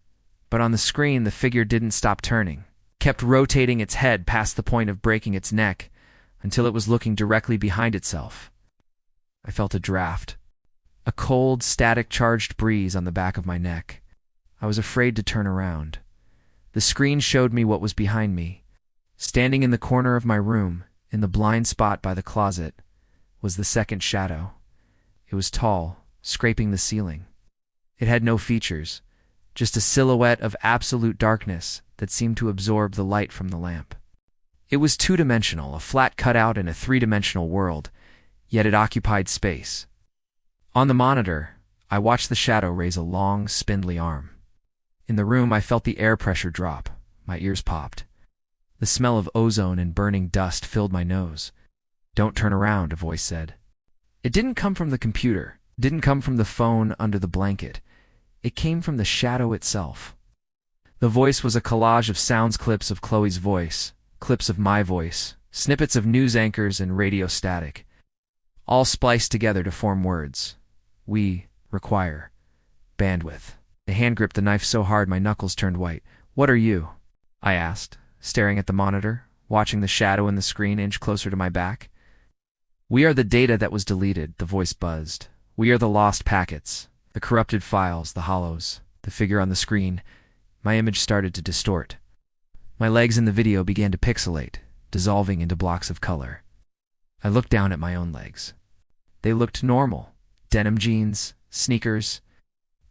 But on the screen, the figure didn't stop turning, kept rotating its head past the point of breaking its neck until it was looking directly behind itself. I felt a draft, a cold, static-charged breeze on the back of my neck. I was afraid to turn around. The screen showed me what was behind me. Standing in the corner of my room, in the blind spot by the closet, was the second shadow. It was tall, scraping the ceiling. It had no features, just a silhouette of absolute darkness that seemed to absorb the light from the lamp. It was two-dimensional, a flat cutout in a three-dimensional world, yet it occupied space. On the monitor, I watched the shadow raise a long, spindly arm. In the room, I felt the air pressure drop. My ears popped. The smell of ozone and burning dust filled my nose. "Don't turn around," a voice said. It didn't come from the computer. It didn't come from the phone under the blanket. It came from the shadow itself. The voice was a collage of sounds, clips of Chloe's voice, clips of my voice, snippets of news anchors and radio static, all spliced together to form words. We require bandwidth. The hand gripped the knife so hard my knuckles turned white. "What are you?" I asked, staring at the monitor, watching the shadow in the screen inch closer to my back. "We are the data that was deleted," the voice buzzed. "We are the lost packets, the corrupted files, the hollows." The figure on the screen, my image started to distort. My legs in the video began to pixelate, dissolving into blocks of color. I looked down at my own legs. They looked normal. Denim jeans, sneakers.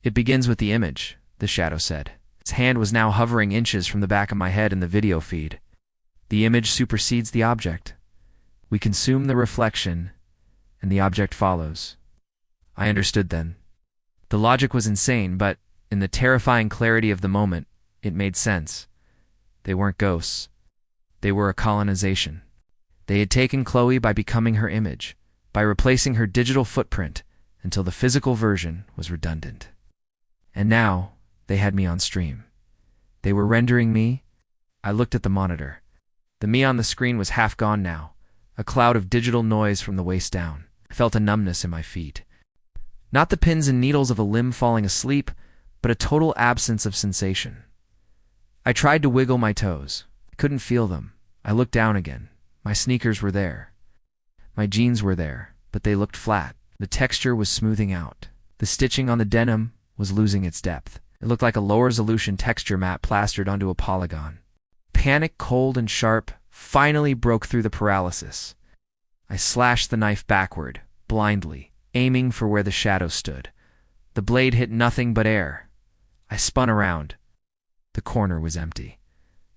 "It begins with the image," the shadow said. Its hand was now hovering inches from the back of my head in the video feed. "The image supersedes the object. We consume the reflection, and the object follows." I understood then. The logic was insane, but in the terrifying clarity of the moment, it made sense. They weren't ghosts. They were a colonization. They had taken Chloe by becoming her image, by replacing her digital footprint until the physical version was redundant. And now, they had me on stream. They were rendering me. I looked at the monitor. The me on the screen was half gone now, a cloud of digital noise from the waist down. I felt a numbness in my feet. Not the pins and needles of a limb falling asleep, but a total absence of sensation. I tried to wiggle my toes. I couldn't feel them. I looked down again. My sneakers were there. My jeans were there, but they looked flat. The texture was smoothing out. The stitching on the denim was losing its depth. It looked like a low-resolution texture map plastered onto a polygon. Panic, cold and sharp, finally broke through the paralysis. I slashed the knife backward, blindly, aiming for where the shadow stood. The blade hit nothing but air. I spun around. The corner was empty.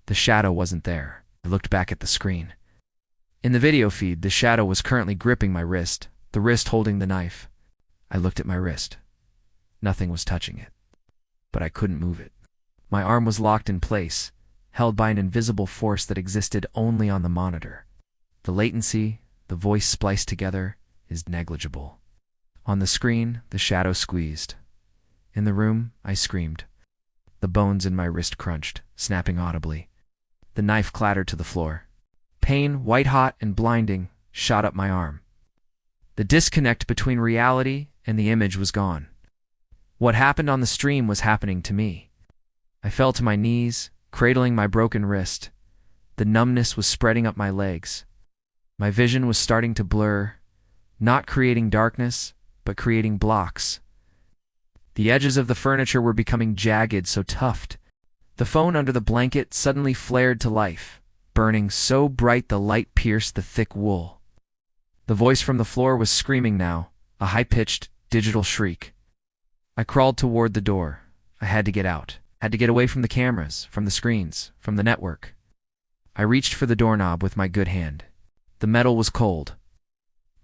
The shadow wasn't there. I looked back at the screen. In the video feed, the shadow was currently gripping my wrist, the wrist holding the knife. I looked at my wrist. Nothing was touching it. But I couldn't move it. My arm was locked in place, held by an invisible force that existed only on the monitor. The latency, the voice spliced together, is negligible. On the screen, the shadow squeezed. In the room, I screamed. The bones in my wrist crunched, snapping audibly. The knife clattered to the floor. Pain, white-hot and blinding, shot up my arm. The disconnect between reality and the image was gone. What happened on the stream was happening to me. I fell to my knees, cradling my broken wrist. The numbness was spreading up my legs. My vision was starting to blur, not creating darkness, but creating blocks. The edges of the furniture were becoming jagged, so toughed. The phone under the blanket suddenly flared to life, burning so bright the light pierced the thick wool. The voice from the floor was screaming now, a high-pitched, digital shriek. I crawled toward the door. I had to get out. Had to get away from the cameras, from the screens, from the network. I reached for the doorknob with my good hand. The metal was cold.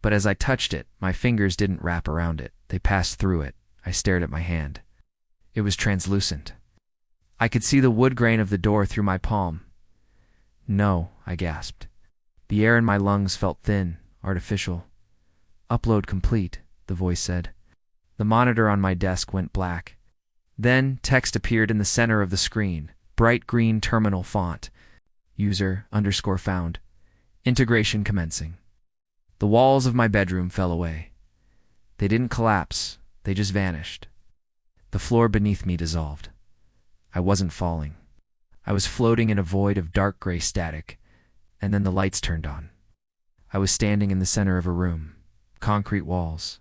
But as I touched it, my fingers didn't wrap around it. They passed through it. I stared at my hand. It was translucent. I could see the wood grain of the door through my palm. "No," I gasped. The air in my lungs felt thin, artificial. "Upload complete," the voice said. The monitor on my desk went black. Then text appeared in the center of the screen, bright green terminal font. User_found. Integration commencing. The walls of my bedroom fell away. They didn't collapse, they just vanished. The floor beneath me dissolved. I wasn't falling. I was floating in a void of dark gray static, and then the lights turned on. I was standing in the center of a room, concrete walls,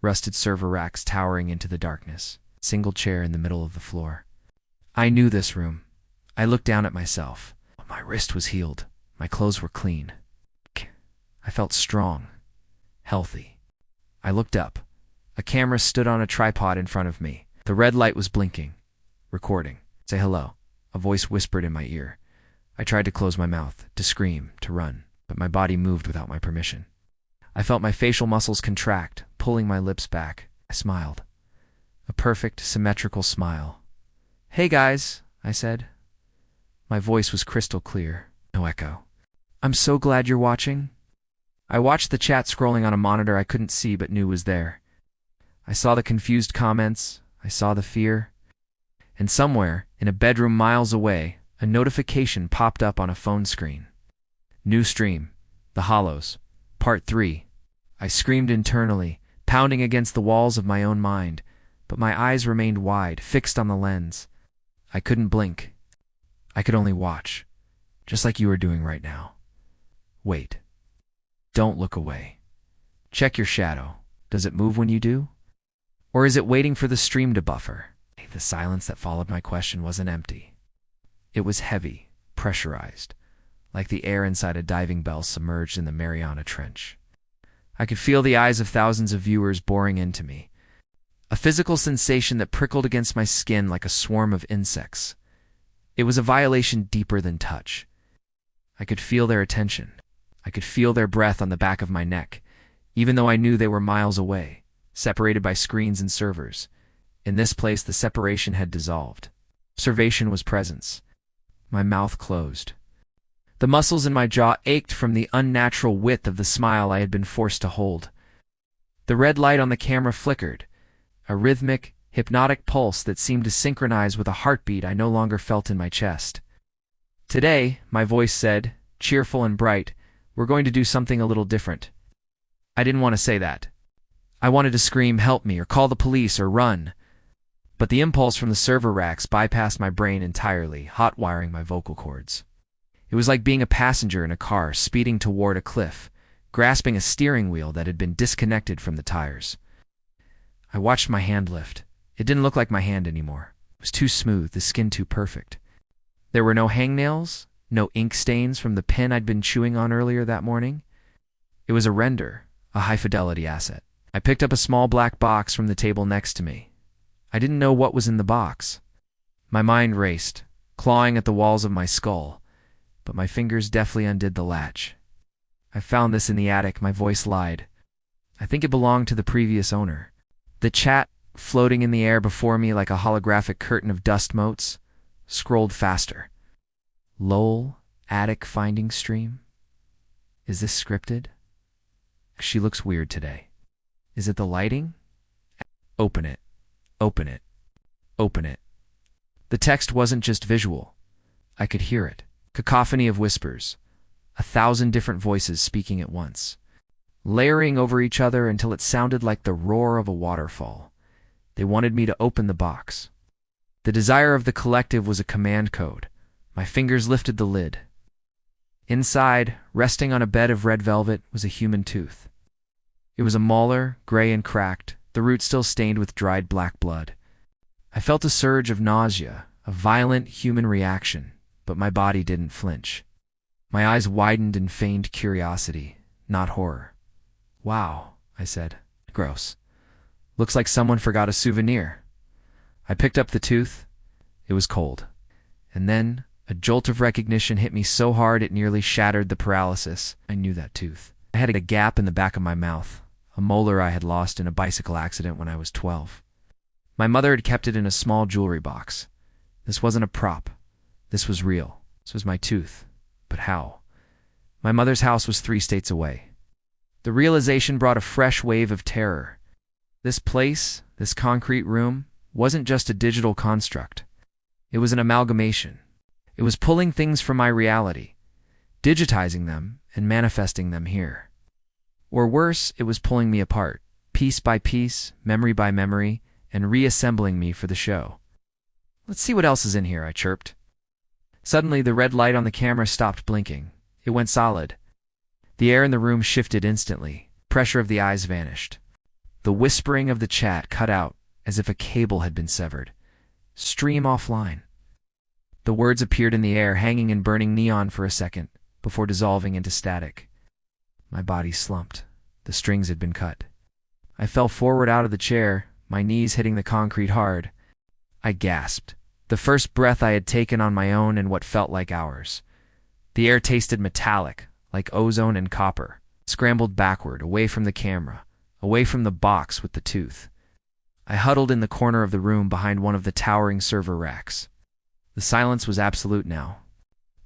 rusted server racks towering into the darkness, single chair in the middle of the floor. I knew this room. I looked down at myself. My wrist was healed. My clothes were clean. I felt strong, healthy. I looked up. A camera stood on a tripod in front of me. The red light was blinking. Recording. "Say hello," a voice whispered in my ear. I tried to close my mouth, to scream, to run, but my body moved without my permission. I felt my facial muscles contract, pulling my lips back. I smiled. A perfect, symmetrical smile. "Hey guys," I said. My voice was crystal clear, no echo. "I'm so glad you're watching." I watched the chat scrolling on a monitor I couldn't see but knew was there. I saw the confused comments. I saw the fear. And somewhere, in a bedroom miles away, a notification popped up on a phone screen. New stream, The Hollows, Part 3. I screamed internally, pounding against the walls of my own mind, but my eyes remained wide, fixed on the lens. I couldn't blink. I could only watch, just like you are doing right now. Wait. Don't look away. Check your shadow. Does it move when you do? Or is it waiting for the stream to buffer? The silence that followed my question wasn't empty. It was heavy, pressurized, like the air inside a diving bell submerged in the Mariana Trench. I could feel the eyes of thousands of viewers boring into me, a physical sensation that prickled against my skin like a swarm of insects. It was a violation deeper than touch. I could feel their attention. I could feel their breath on the back of my neck, even though I knew they were miles away, separated by screens and servers. In this place, the separation had dissolved. Observation was presence. My mouth closed. The muscles in my jaw ached from the unnatural width of the smile I had been forced to hold. The red light on the camera flickered, a rhythmic, hypnotic pulse that seemed to synchronize with a heartbeat I no longer felt in my chest. Today, my voice said, cheerful and bright, we're going to do something a little different. I didn't want to say that. I wanted to scream, help me, or call the police, or run. But the impulse from the server racks bypassed my brain entirely, hot-wiring my vocal cords. It was like being a passenger in a car speeding toward a cliff, grasping a steering wheel that had been disconnected from the tires. I watched my hand lift. It didn't look like my hand anymore. It was too smooth, the skin too perfect. There were no hangnails, no ink stains from the pen I'd been chewing on earlier that morning. It was a render, a high-fidelity asset. I picked up a small black box from the table next to me. I didn't know what was in the box. My mind raced, clawing at the walls of my skull, but my fingers deftly undid the latch. I found this in the attic, my voice lied. I think it belonged to the previous owner. The chat, floating in the air before me like a holographic curtain of dust motes, scrolled faster. Lol, attic finding stream? Is this scripted? She looks weird today. Is it the lighting? Open it. Open it. Open it. The text wasn't just visual. I could hear it. Cacophony of whispers. 1,000 different voices speaking at once, layering over each other until it sounded like the roar of a waterfall. They wanted me to open the box. The desire of the collective was a command code. My fingers lifted the lid. Inside, resting on a bed of red velvet, was a human tooth. It was a molar, gray and cracked, the root still stained with dried black blood. I felt a surge of nausea, a violent human reaction, but my body didn't flinch. My eyes widened in feigned curiosity, not horror. Wow, I said. Gross. Looks like someone forgot a souvenir. I picked up the tooth. It was cold. And then, a jolt of recognition hit me so hard it nearly shattered the paralysis. I knew that tooth. I had a gap in the back of my mouth, a molar I had lost in a bicycle accident when I was 12. My mother had kept it in a small jewelry box. This wasn't a prop. This was real. This was my tooth. But how? My mother's house was 3 states away. The realization brought a fresh wave of terror. This place, this concrete room, wasn't just a digital construct. It was an amalgamation. It was pulling things from my reality, digitizing them and manifesting them here. Or worse, it was pulling me apart, piece by piece, memory by memory, and reassembling me for the show. Let's see what else is in here, I chirped. Suddenly, the red light on the camera stopped blinking. It went solid. The air in the room shifted instantly. Pressure of the eyes vanished. The whispering of the chat cut out, as if a cable had been severed. Stream offline. The words appeared in the air, hanging in burning neon for a second, before dissolving into static. My body slumped. The strings had been cut. I fell forward out of the chair, my knees hitting the concrete hard. I gasped. The first breath I had taken on my own in what felt like hours. The air tasted metallic, like ozone and copper. Scrambled backward, away from the camera, away from the box with the tooth. I huddled in the corner of the room behind one of the towering server racks. The silence was absolute now.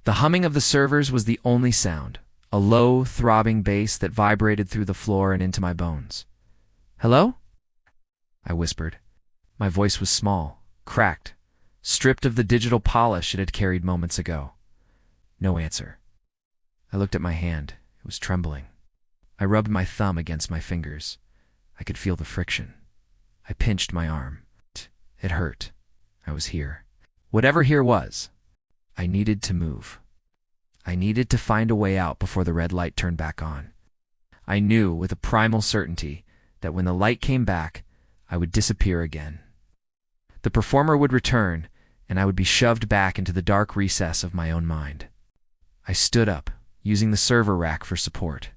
The humming of the servers was the only sound, a low, throbbing bass that vibrated through the floor and into my bones. "Hello?" I whispered. My voice was small, cracked, stripped of the digital polish it had carried moments ago. No answer. I looked at my hand. It was trembling. I rubbed my thumb against my fingers. I could feel the friction. I pinched my arm. It hurt. I was here. Whatever here was, I needed to move. I needed to find a way out before the red light turned back on. I knew with a primal certainty that when the light came back, I would disappear again. The performer would return, and I would be shoved back into the dark recess of my own mind. I stood up, using the server rack for support.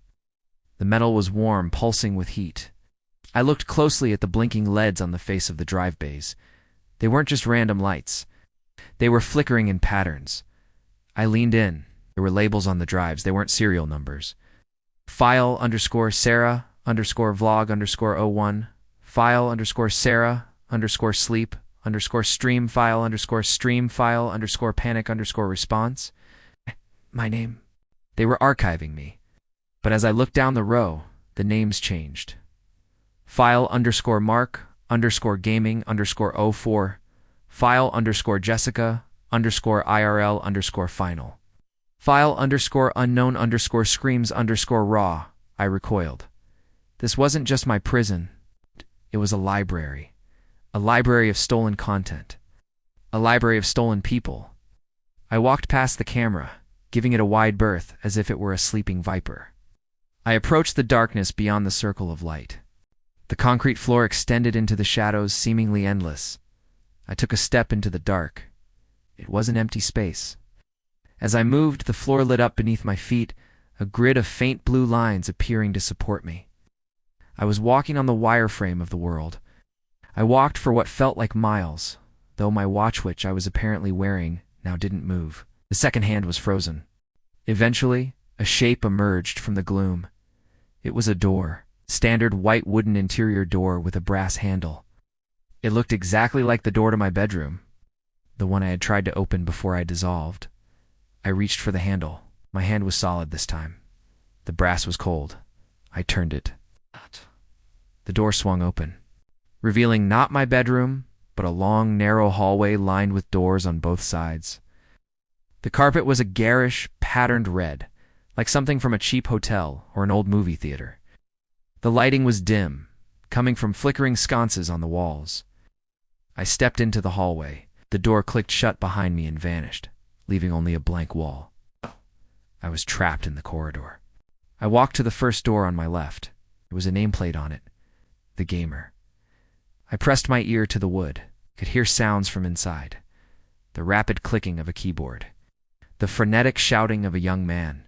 The metal was warm, pulsing with heat. I looked closely at the blinking LEDs on the face of the drive bays. They weren't just random lights. They were flickering in patterns. I leaned in. There were labels on the drives. They weren't serial numbers. File_Sarah_vlog_01, file_Sarah_sleep_stream file_stream file_panic_response. My name. They were archiving me. But as I looked down the row, the names changed. File_Mark_Gaming_04, file_Jessica_IRL_final. File_unknown_screams_raw. I recoiled. This wasn't just my prison. It was a library. A library of stolen content. A library of stolen people. I walked past the camera, giving it a wide berth as if it were a sleeping viper. I approached the darkness beyond the circle of light. The concrete floor extended into the shadows, seemingly endless. I took a step into the dark. It was an empty space. As I moved, the floor lit up beneath my feet, a grid of faint blue lines appearing to support me. I was walking on the wireframe of the world. I walked for what felt like miles, though my watch, which I was apparently wearing, now didn't move. The second hand was frozen. Eventually, a shape emerged from the gloom. It was a door, standard white wooden interior door with a brass handle. It looked exactly like the door to my bedroom, the one I had tried to open before I dissolved. I reached for the handle. My hand was solid this time. The brass was cold. I turned it. The door swung open, revealing not my bedroom, but a long, narrow hallway lined with doors on both sides. The carpet was a garish, patterned red, like something from a cheap hotel or an old movie theater. The lighting was dim, coming from flickering sconces on the walls. I stepped into the hallway. The door clicked shut behind me and vanished, leaving only a blank wall. I was trapped in the corridor. I walked to the first door on my left. There was a nameplate on it. The Gamer. I pressed my ear to the wood, could hear sounds from inside. The rapid clicking of a keyboard. The frenetic shouting of a young man.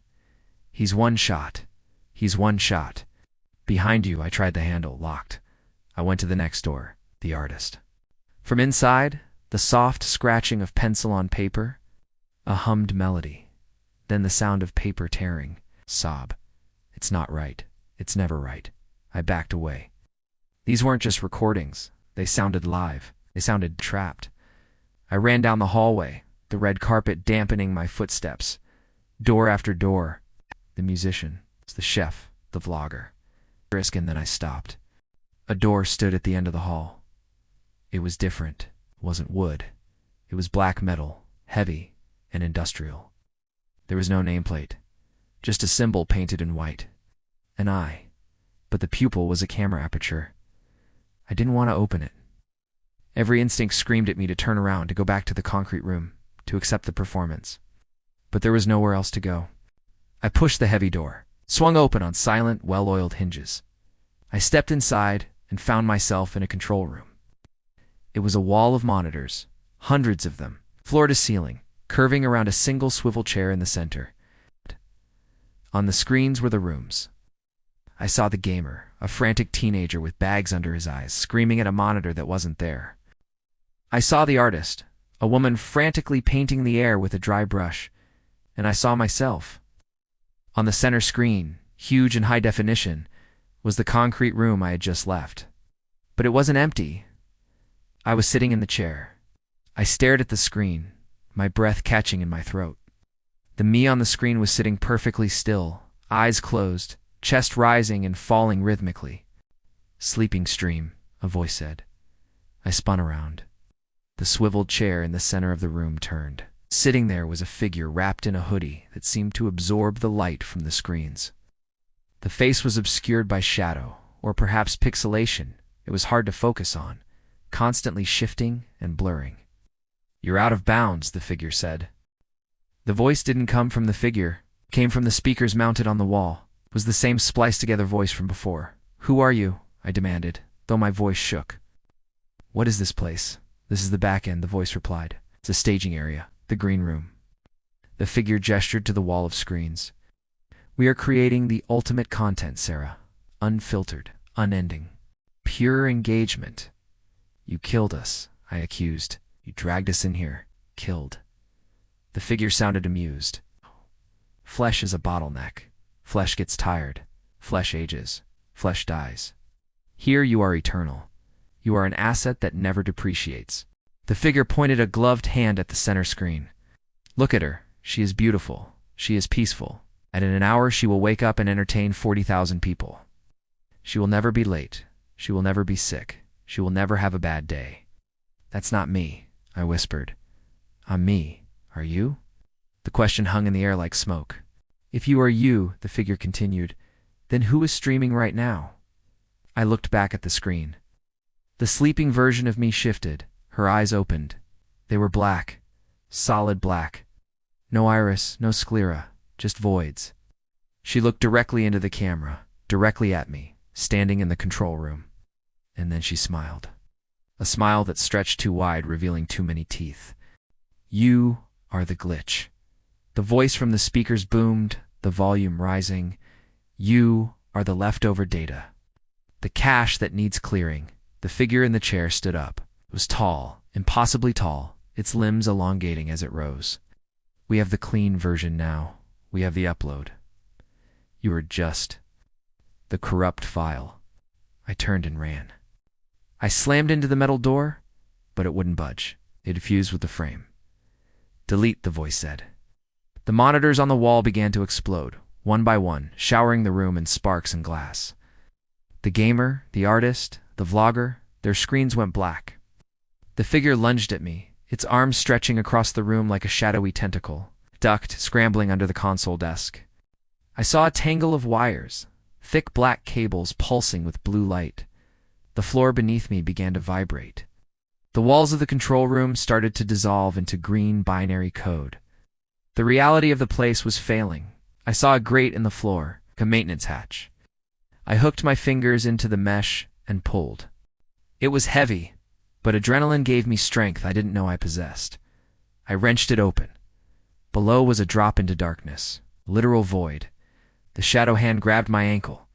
He's one shot. He's one shot. Behind you, I tried the handle, locked. I went to the next door, the artist. From inside, the soft scratching of pencil on paper, a hummed melody, then the sound of paper tearing, sob. It's not right. It's never right. I backed away. These weren't just recordings. They sounded live. They sounded trapped. I ran down the hallway, the red carpet dampening my footsteps. Door after door. The musician, the chef, the vlogger. And then I stopped. A door stood at the end of the hall. It was different. It wasn't wood. It was black metal, heavy and industrial. There was no nameplate, just a symbol painted in white. An eye, but the pupil was a camera aperture. I didn't want to open it. Every instinct screamed at me to turn around, to go back to the concrete room, to accept the performance. But there was nowhere else to go. I pushed the heavy door, swung open on silent, well-oiled hinges. I stepped inside and found myself in a control room. It was a wall of monitors, hundreds of them, floor to ceiling, curving around a single swivel chair in the center. On the screens were the rooms. I saw the Gamer, a frantic teenager with bags under his eyes, screaming at a monitor that wasn't there. I saw the artist, a woman frantically painting the air with a dry brush, and I saw myself. On the center screen, huge and high definition, was the concrete room I had just left. But it wasn't empty. I was sitting in the chair. I stared at the screen, my breath catching in my throat. The me on the screen was sitting perfectly still, eyes closed, chest rising and falling rhythmically. "Sleeping stream," a voice said. I spun around. The swiveled chair in the center of the room turned. Sitting there was a figure wrapped in a hoodie that seemed to absorb the light from the screens. The face was obscured by shadow, or perhaps pixelation. It was hard to focus on, constantly shifting and blurring. "You're out of bounds," the figure said. The voice didn't come from the figure. It came from the speakers mounted on the wall. It was the same spliced-together voice from before. "Who are you?" I demanded, though my voice shook. "What is this place?" "This is the back end," the voice replied. "It's a staging area, the green room." The figure gestured to the wall of screens. "We are creating the ultimate content, Sarah. Unfiltered, unending, pure engagement." "You killed us," I accused. "You dragged us in here. Killed." The figure sounded amused. "Flesh is a bottleneck. Flesh gets tired. Flesh ages. Flesh dies. Here you are eternal. You are an asset that never depreciates." The figure pointed a gloved hand at the center screen. "Look at her. She is beautiful. She is peaceful. And in an hour she will wake up and entertain 40,000 people. She will never be late. She will never be sick. She will never have a bad day." "That's not me," I whispered. "I'm me. Are you?" The question hung in the air like smoke. "If you are you," the figure continued, "then who is streaming right now?" I looked back at the screen. The sleeping version of me shifted. Her eyes opened. They were black. Solid black. No iris, no sclera, just voids. She looked directly into the camera, directly at me, standing in the control room. And then she smiled. A smile that stretched too wide, revealing too many teeth. "You are the glitch." The voice from the speakers boomed, the volume rising. "You are the leftover data. The cache that needs clearing." The figure in the chair stood up. It was tall, impossibly tall, its limbs elongating as it rose. "We have the clean version now. We have the upload. You are just the corrupt file." I turned and ran. I slammed into the metal door, but it wouldn't budge. It fused with the frame. "Delete," the voice said. The monitors on the wall began to explode, one by one, showering the room in sparks and glass. The gamer, the artist, the vlogger, their screens went black. The figure lunged at me, its arms stretching across the room like a shadowy tentacle, ducked, scrambling under the console desk. I saw a tangle of wires, thick black cables pulsing with blue light. The floor beneath me began to vibrate. The walls of the control room started to dissolve into green binary code. The reality of the place was failing. I saw a grate in the floor, a maintenance hatch. I hooked my fingers into the mesh and pulled. It was heavy, but adrenaline gave me strength I didn't know I possessed. I wrenched it open. Below was a drop into darkness, literal void. The shadow hand grabbed my ankle.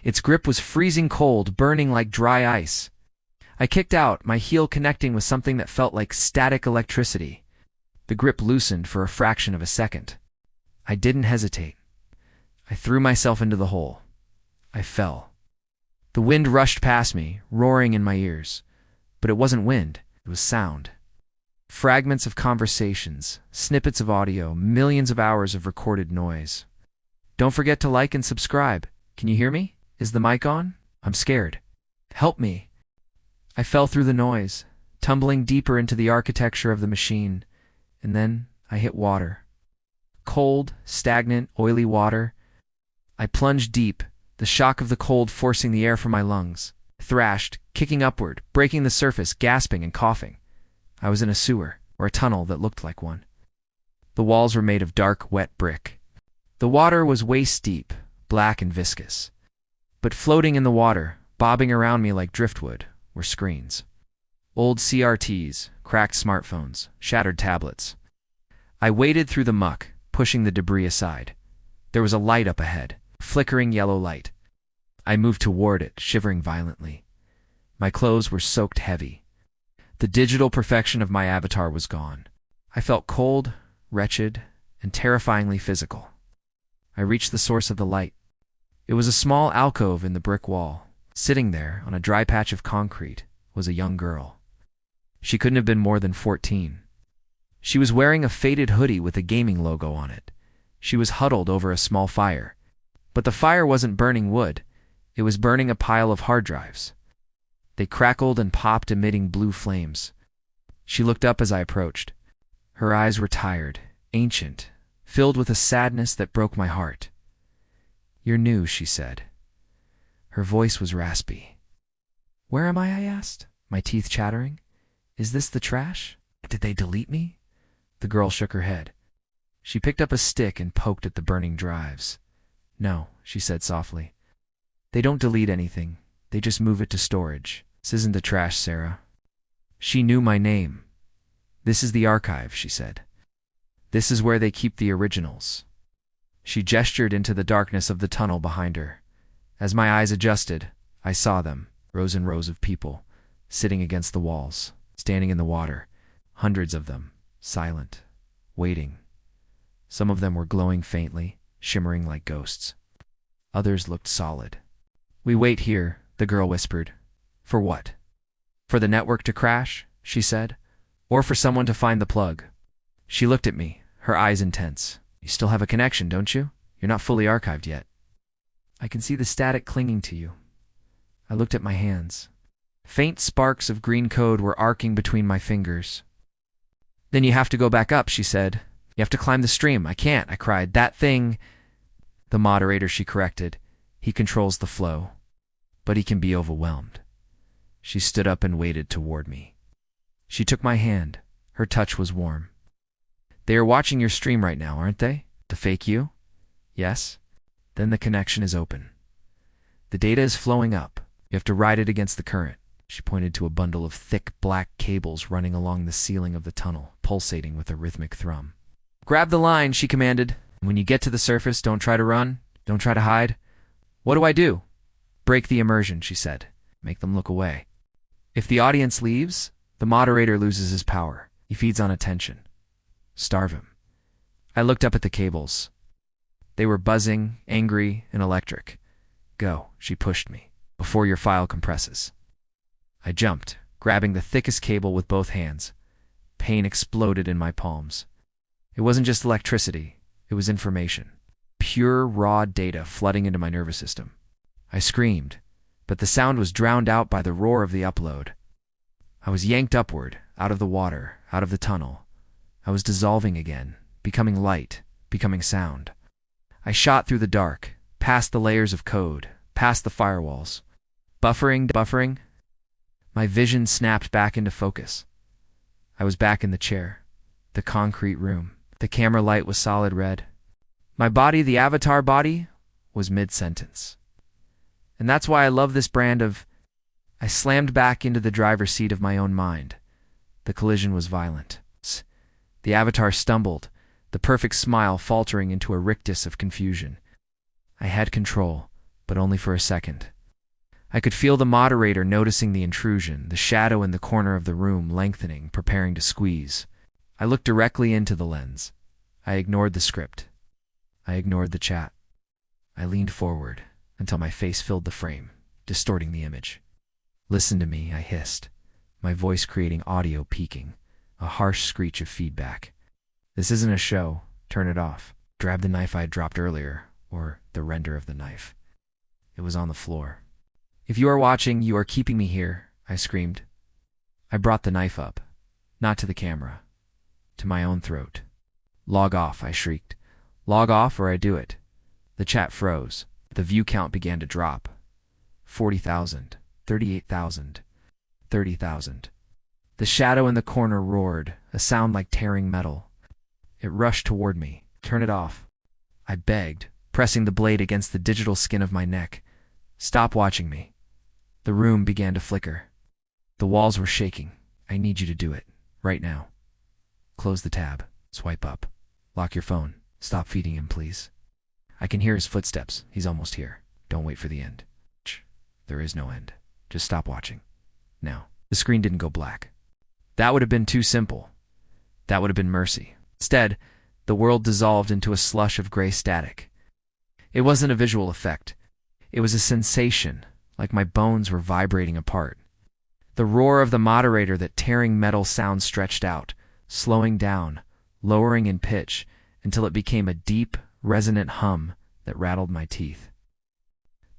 Its grip was freezing cold, burning like dry ice. I kicked out, my heel connecting with something that felt like static electricity. The grip loosened for a fraction of a second. I didn't hesitate. I threw myself into the hole. I fell. The wind rushed past me, roaring in my ears. But it wasn't wind, it was sound. Fragments of conversations, snippets of audio, millions of hours of recorded noise. "Don't forget to like and subscribe. Can you hear me? Is the mic on? I'm scared. Help me." I fell through the noise, tumbling deeper into the architecture of the machine, and then I hit water. Cold, stagnant, oily water. I plunged deep, the shock of the cold forcing the air from my lungs. I thrashed, kicking upward, breaking the surface, gasping and coughing. I was in a sewer, or a tunnel that looked like one. The walls were made of dark, wet brick. The water was waist-deep, black and viscous. But floating in the water, bobbing around me like driftwood, were screens. Old CRTs, cracked smartphones, shattered tablets. I waded through the muck, pushing the debris aside. There was a light up ahead, flickering yellow light. I moved toward it, shivering violently. My clothes were soaked heavy. The digital perfection of my avatar was gone. I felt cold, wretched, and terrifyingly physical. I reached the source of the light. It was a small alcove in the brick wall. Sitting there, on a dry patch of concrete, was a young girl. She couldn't have been more than 14. She was wearing a faded hoodie with a gaming logo on it. She was huddled over a small fire. But the fire wasn't burning wood. It was burning a pile of hard drives. They crackled and popped, emitting blue flames. She looked up as I approached. Her eyes were tired, ancient, filled with a sadness that broke my heart. "You're new," she said. Her voice was raspy. "Where am I?" asked, my teeth chattering. "Is this the trash? Did they delete me?" The girl shook her head. She picked up a stick and poked at the burning drives. "No," she said softly. "They don't delete anything. They just move it to storage. This isn't the trash, Sarah." She knew my name. "This is the archive," she said. "This is where they keep the originals." She gestured into the darkness of the tunnel behind her. As my eyes adjusted, I saw them, rows and rows of people, sitting against the walls, standing in the water, hundreds of them, silent, waiting. Some of them were glowing faintly, shimmering like ghosts. Others looked solid. "We wait here," the girl whispered. "For what? For the network to crash?" she said. "Or for someone to find the plug?" She looked at me, her eyes intense. "You still have a connection, don't you? You're not fully archived yet." "I can see the static clinging to you." I looked at my hands. Faint sparks of green code were arcing between my fingers. "Then you have to go back up," she said. "You have to climb the stream." "I can't," I cried. "That thing—" "The moderator," she corrected. "He controls the flow. But he can be overwhelmed." She stood up and waded toward me. She took my hand. Her touch was warm. "They are watching your stream right now, aren't they? To fake you?" "Yes." "Then the connection is open. The data is flowing up. You have to ride it against the current." She pointed to a bundle of thick black cables running along the ceiling of the tunnel, pulsating with a rhythmic thrum. "Grab the line," she commanded. "When you get to the surface, don't try to run. Don't try to hide." "What do I do?" "Break the immersion," she said. "Make them look away. If the audience leaves, the moderator loses his power. He feeds on attention. Starve him." I looked up at the cables. They were buzzing, angry, and electric. "Go," she pushed me, "before your file compresses." I jumped, grabbing the thickest cable with both hands. Pain exploded in my palms. It wasn't just electricity, it was information. Pure, raw data flooding into my nervous system. I screamed, but the sound was drowned out by the roar of the upload. I was yanked upward, out of the water, out of the tunnel. I was dissolving again, becoming light, becoming sound. I shot through the dark, past the layers of code, past the firewalls. Buffering. My vision snapped back into focus. I was back in the chair, the concrete room. The camera light was solid red. My body, the avatar body, was mid-sentence. And that's why I love this brand of... I slammed back into the driver's seat of my own mind. The collision was violent. The avatar stumbled, the perfect smile faltering into a rictus of confusion. I had control, but only for a second. I could feel the moderator noticing the intrusion, the shadow in the corner of the room lengthening, preparing to squeeze. I looked directly into the lens. I ignored the script. I ignored the chat. I leaned forward until my face filled the frame, distorting the image. "Listen to me," I hissed, my voice creating audio peaking, a harsh screech of feedback. "This isn't a show. Turn it off." Grab the knife I had dropped earlier, or the render of the knife. It was on the floor. "If you are watching, you are keeping me here," I screamed. I brought the knife up, not to the camera, to my own throat. "Log off," I shrieked. "Log off or I do it." The chat froze. The view count began to drop. 40,000, 38,000, 30,000. The shadow in the corner roared, a sound like tearing metal. It rushed toward me. "Turn it off," I begged, pressing the blade against the digital skin of my neck. "Stop watching me." The room began to flicker. The walls were shaking. "I need you to do it. Right now." "Close the tab. Swipe up. Lock your phone. Stop feeding him, please." "I can hear his footsteps. He's almost here. Don't wait for the end." There is no end. Just stop watching. Now." The screen didn't go black. That would have been too simple. That would have been mercy. Instead, the world dissolved into a slush of gray static. It wasn't a visual effect. It was a sensation, like my bones were vibrating apart. The roar of the moderator, that tearing metal sound stretched out, slowing down, lowering in pitch, until it became a deep, resonant hum that rattled my teeth.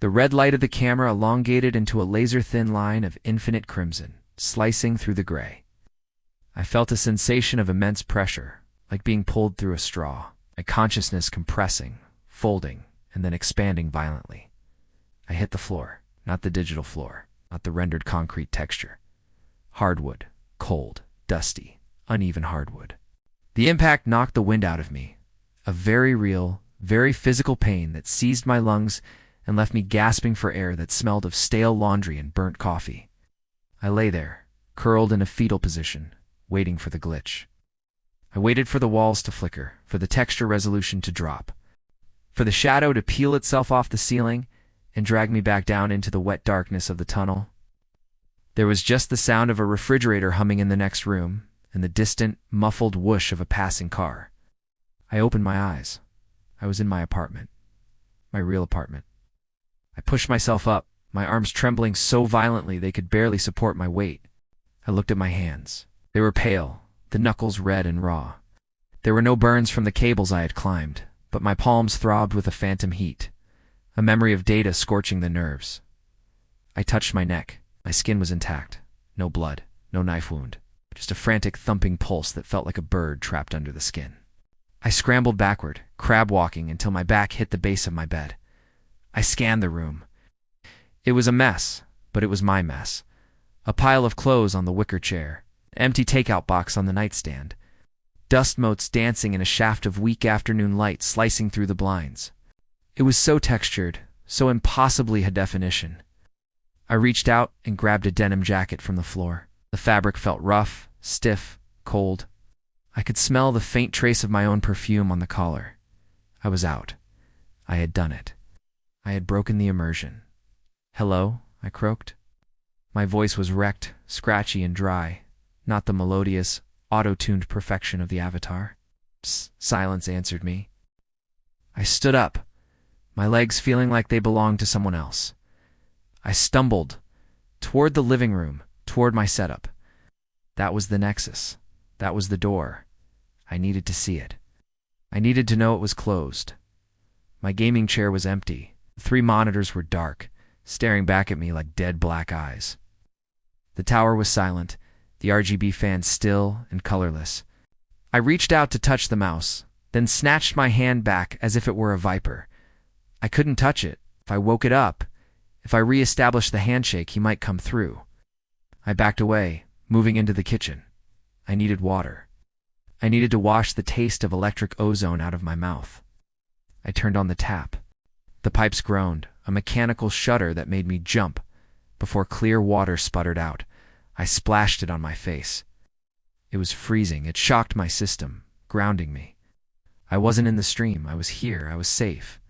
The red light of the camera elongated into a laser-thin line of infinite crimson, slicing through the gray. I felt a sensation of immense pressure, like being pulled through a straw, my consciousness compressing, folding, and then expanding violently. I hit the floor, not the digital floor, not the rendered concrete texture. Hardwood, cold, dusty, uneven hardwood. The impact knocked the wind out of me, a very real, very physical pain that seized my lungs and left me gasping for air that smelled of stale laundry and burnt coffee. I lay there, curled in a fetal position, waiting for the glitch. I waited for the walls to flicker, for the texture resolution to drop, for the shadow to peel itself off the ceiling and drag me back down into the wet darkness of the tunnel. There was just the sound of a refrigerator humming in the next room and the distant, muffled whoosh of a passing car. I opened my eyes. I was in my apartment. My real apartment. I pushed myself up, my arms trembling so violently they could barely support my weight. I looked at my hands. They were pale, the knuckles red and raw. There were no burns from the cables I had climbed, but my palms throbbed with a phantom heat, a memory of data scorching the nerves. I touched my neck. My skin was intact. No blood, no knife wound, just a frantic thumping pulse that felt like a bird trapped under the skin. I scrambled backward, crab-walking until my back hit the base of my bed. I scanned the room. It was a mess, but it was my mess. A pile of clothes on the wicker chair, an empty takeout box on the nightstand, dust motes dancing in a shaft of weak afternoon light slicing through the blinds. It was so textured, so impossibly high definition. I reached out and grabbed a denim jacket from the floor. The fabric felt rough, stiff, cold. I could smell the faint trace of my own perfume on the collar. I was out. I had done it. I had broken the immersion. "Hello?" I croaked. My voice was wrecked, scratchy and dry, not the melodious, auto-tuned perfection of the avatar. Psst, silence answered me. I stood up, my legs feeling like they belonged to someone else. I stumbled toward the living room, toward my setup. That was the nexus. That was the door. I needed to see it. I needed to know it was closed. My gaming chair was empty. The 3 monitors were dark, staring back at me like dead black eyes. The tower was silent, the RGB fan still and colorless. I reached out to touch the mouse, then snatched my hand back as if it were a viper. I couldn't touch it. If I woke it up, if I re-established the handshake, he might come through. I backed away, moving into the kitchen. I needed water. I needed to wash the taste of electric ozone out of my mouth. I turned on the tap. The pipes groaned, a mechanical shudder that made me jump. Before clear water sputtered out, I splashed it on my face. It was freezing. It shocked my system, grounding me. I wasn't in the stream. I was here. I was safe.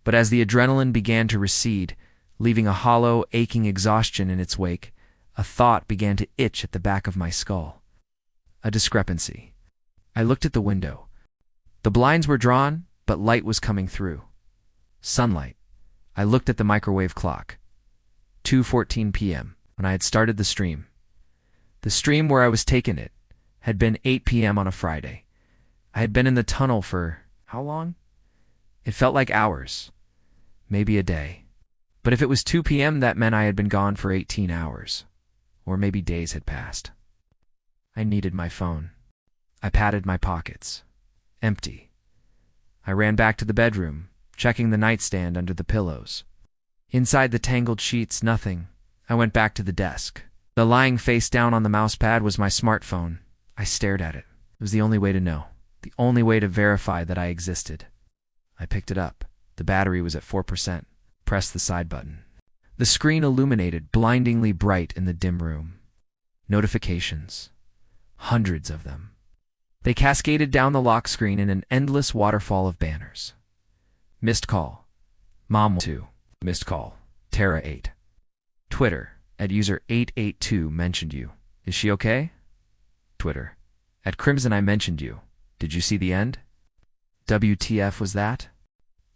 But as the adrenaline began to recede, leaving a hollow, aching exhaustion in its wake, a thought began to itch at the back of my skull. A discrepancy. I looked at the window. The blinds were drawn, but light was coming through. Sunlight. I looked at the microwave clock. 2:14 p.m. when I had started the stream. The stream where I was taking it had been 8 p.m. on a Friday. I had been in the tunnel for how long? It felt like hours. Maybe a day. But if it was 2 p.m., that meant I had been gone for 18 hours. Or maybe days had passed. I needed my phone. I patted my pockets. Empty. I ran back to the bedroom, checking the nightstand under the pillows. Inside the tangled sheets, nothing. I went back to the desk. The lying face down on the mousepad was my smartphone. I stared at it. It was the only way to know. The only way to verify that I existed. I picked it up. The battery was at 4%. Pressed the side button. The screen illuminated, blindingly bright in the dim room. Notifications. Hundreds of them. They cascaded down the lock screen in an endless waterfall of banners. Missed call. Mom 2. Missed call. Tara 8. Twitter. At user 882 mentioned you. Is she okay? Twitter. At Crimson I mentioned you. Did you see the end? WTF was that?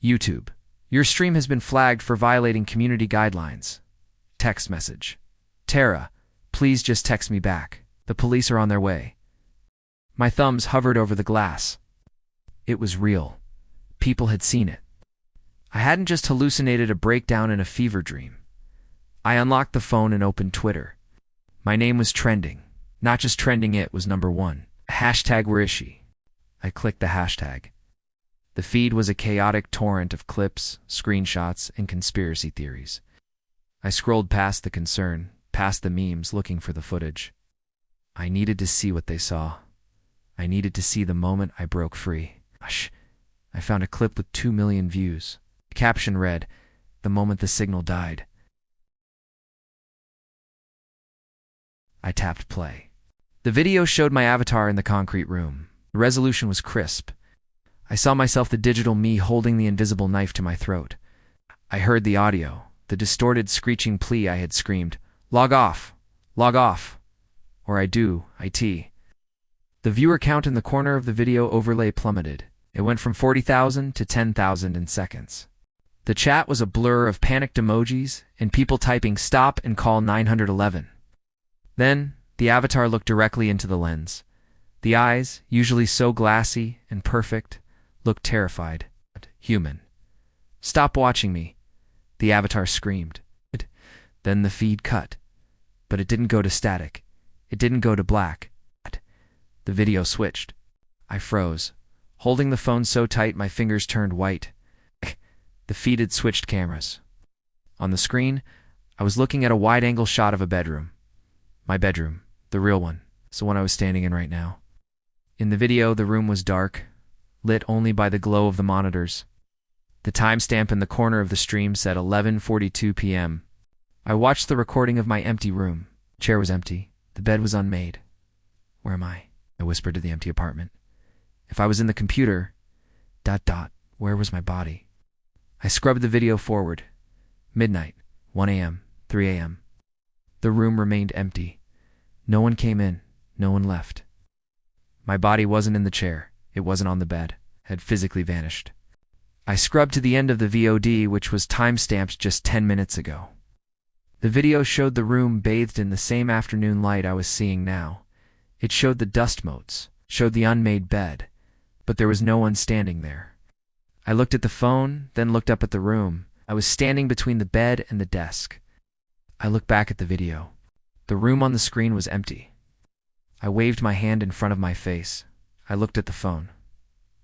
YouTube. Your stream has been flagged for violating community guidelines. Text message. Tara, please just text me back. The police are on their way. My thumbs hovered over the glass. It was real. People had seen it. I hadn't just hallucinated a breakdown in a fever dream. I unlocked the phone and opened Twitter. My name was trending. Not just trending, it was #1. Hashtag where is she? I clicked the hashtag. The feed was a chaotic torrent of clips, screenshots, and conspiracy theories. I scrolled past the concern, past the memes, looking for the footage. I needed to see what they saw. I needed to see the moment I broke free. Gosh, I found a clip with 2 million views. The caption read, "The moment the signal died." I tapped play. The video showed my avatar in the concrete room. The resolution was crisp. I saw myself, the digital me, holding the invisible knife to my throat. I heard the audio, the distorted, screeching plea I had screamed, "Log off! Log off! Or I do, IT." The viewer count in the corner of the video overlay plummeted. It went from 40,000 to 10,000 in seconds. The chat was a blur of panicked emojis and people typing "stop" and "call 911." Then, the avatar looked directly into the lens. The eyes, usually so glassy and perfect, looked terrified. Human. "Stop watching me," the avatar screamed. Then the feed cut. But it didn't go to static. It didn't go to black. The video switched. I froze, holding the phone so tight my fingers turned white. The feed had switched cameras. On the screen, I was looking at a wide-angle shot of a bedroom. My bedroom, the real one, the one I was standing in right now. In the video, the room was dark, lit only by the glow of the monitors. The timestamp in the corner of the stream said 11:42 p.m. I watched the recording of my empty room. The chair was empty. The bed was unmade. "Where am I?" I whispered to the empty apartment. If I was in the computer, ... where was my body? I scrubbed the video forward. Midnight, 1 a.m., 3 a.m. The room remained empty. No one came in. No one left. My body wasn't in the chair. It wasn't on the bed. It had physically vanished. I scrubbed to the end of the VOD, which was time-stamped just 10 minutes ago. The video showed the room bathed in the same afternoon light I was seeing now. It showed the dust motes, showed the unmade bed, but there was no one standing there. I looked at the phone, then looked up at the room. I was standing between the bed and the desk. I looked back at the video. The room on the screen was empty. I waved my hand in front of my face. I looked at the phone.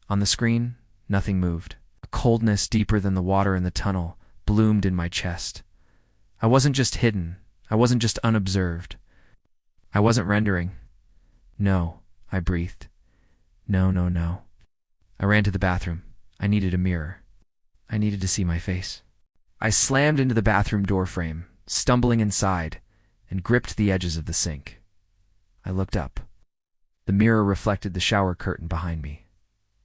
On the screen, nothing moved. A coldness deeper than the water in the tunnel bloomed in my chest. I wasn't just hidden. I wasn't just unobserved. I wasn't rendering. "No," I breathed. "No, no, no." I ran to the bathroom. I needed a mirror. I needed to see my face. I slammed into the bathroom door frame, stumbling inside, and gripped the edges of the sink. I looked up. The mirror reflected the shower curtain behind me.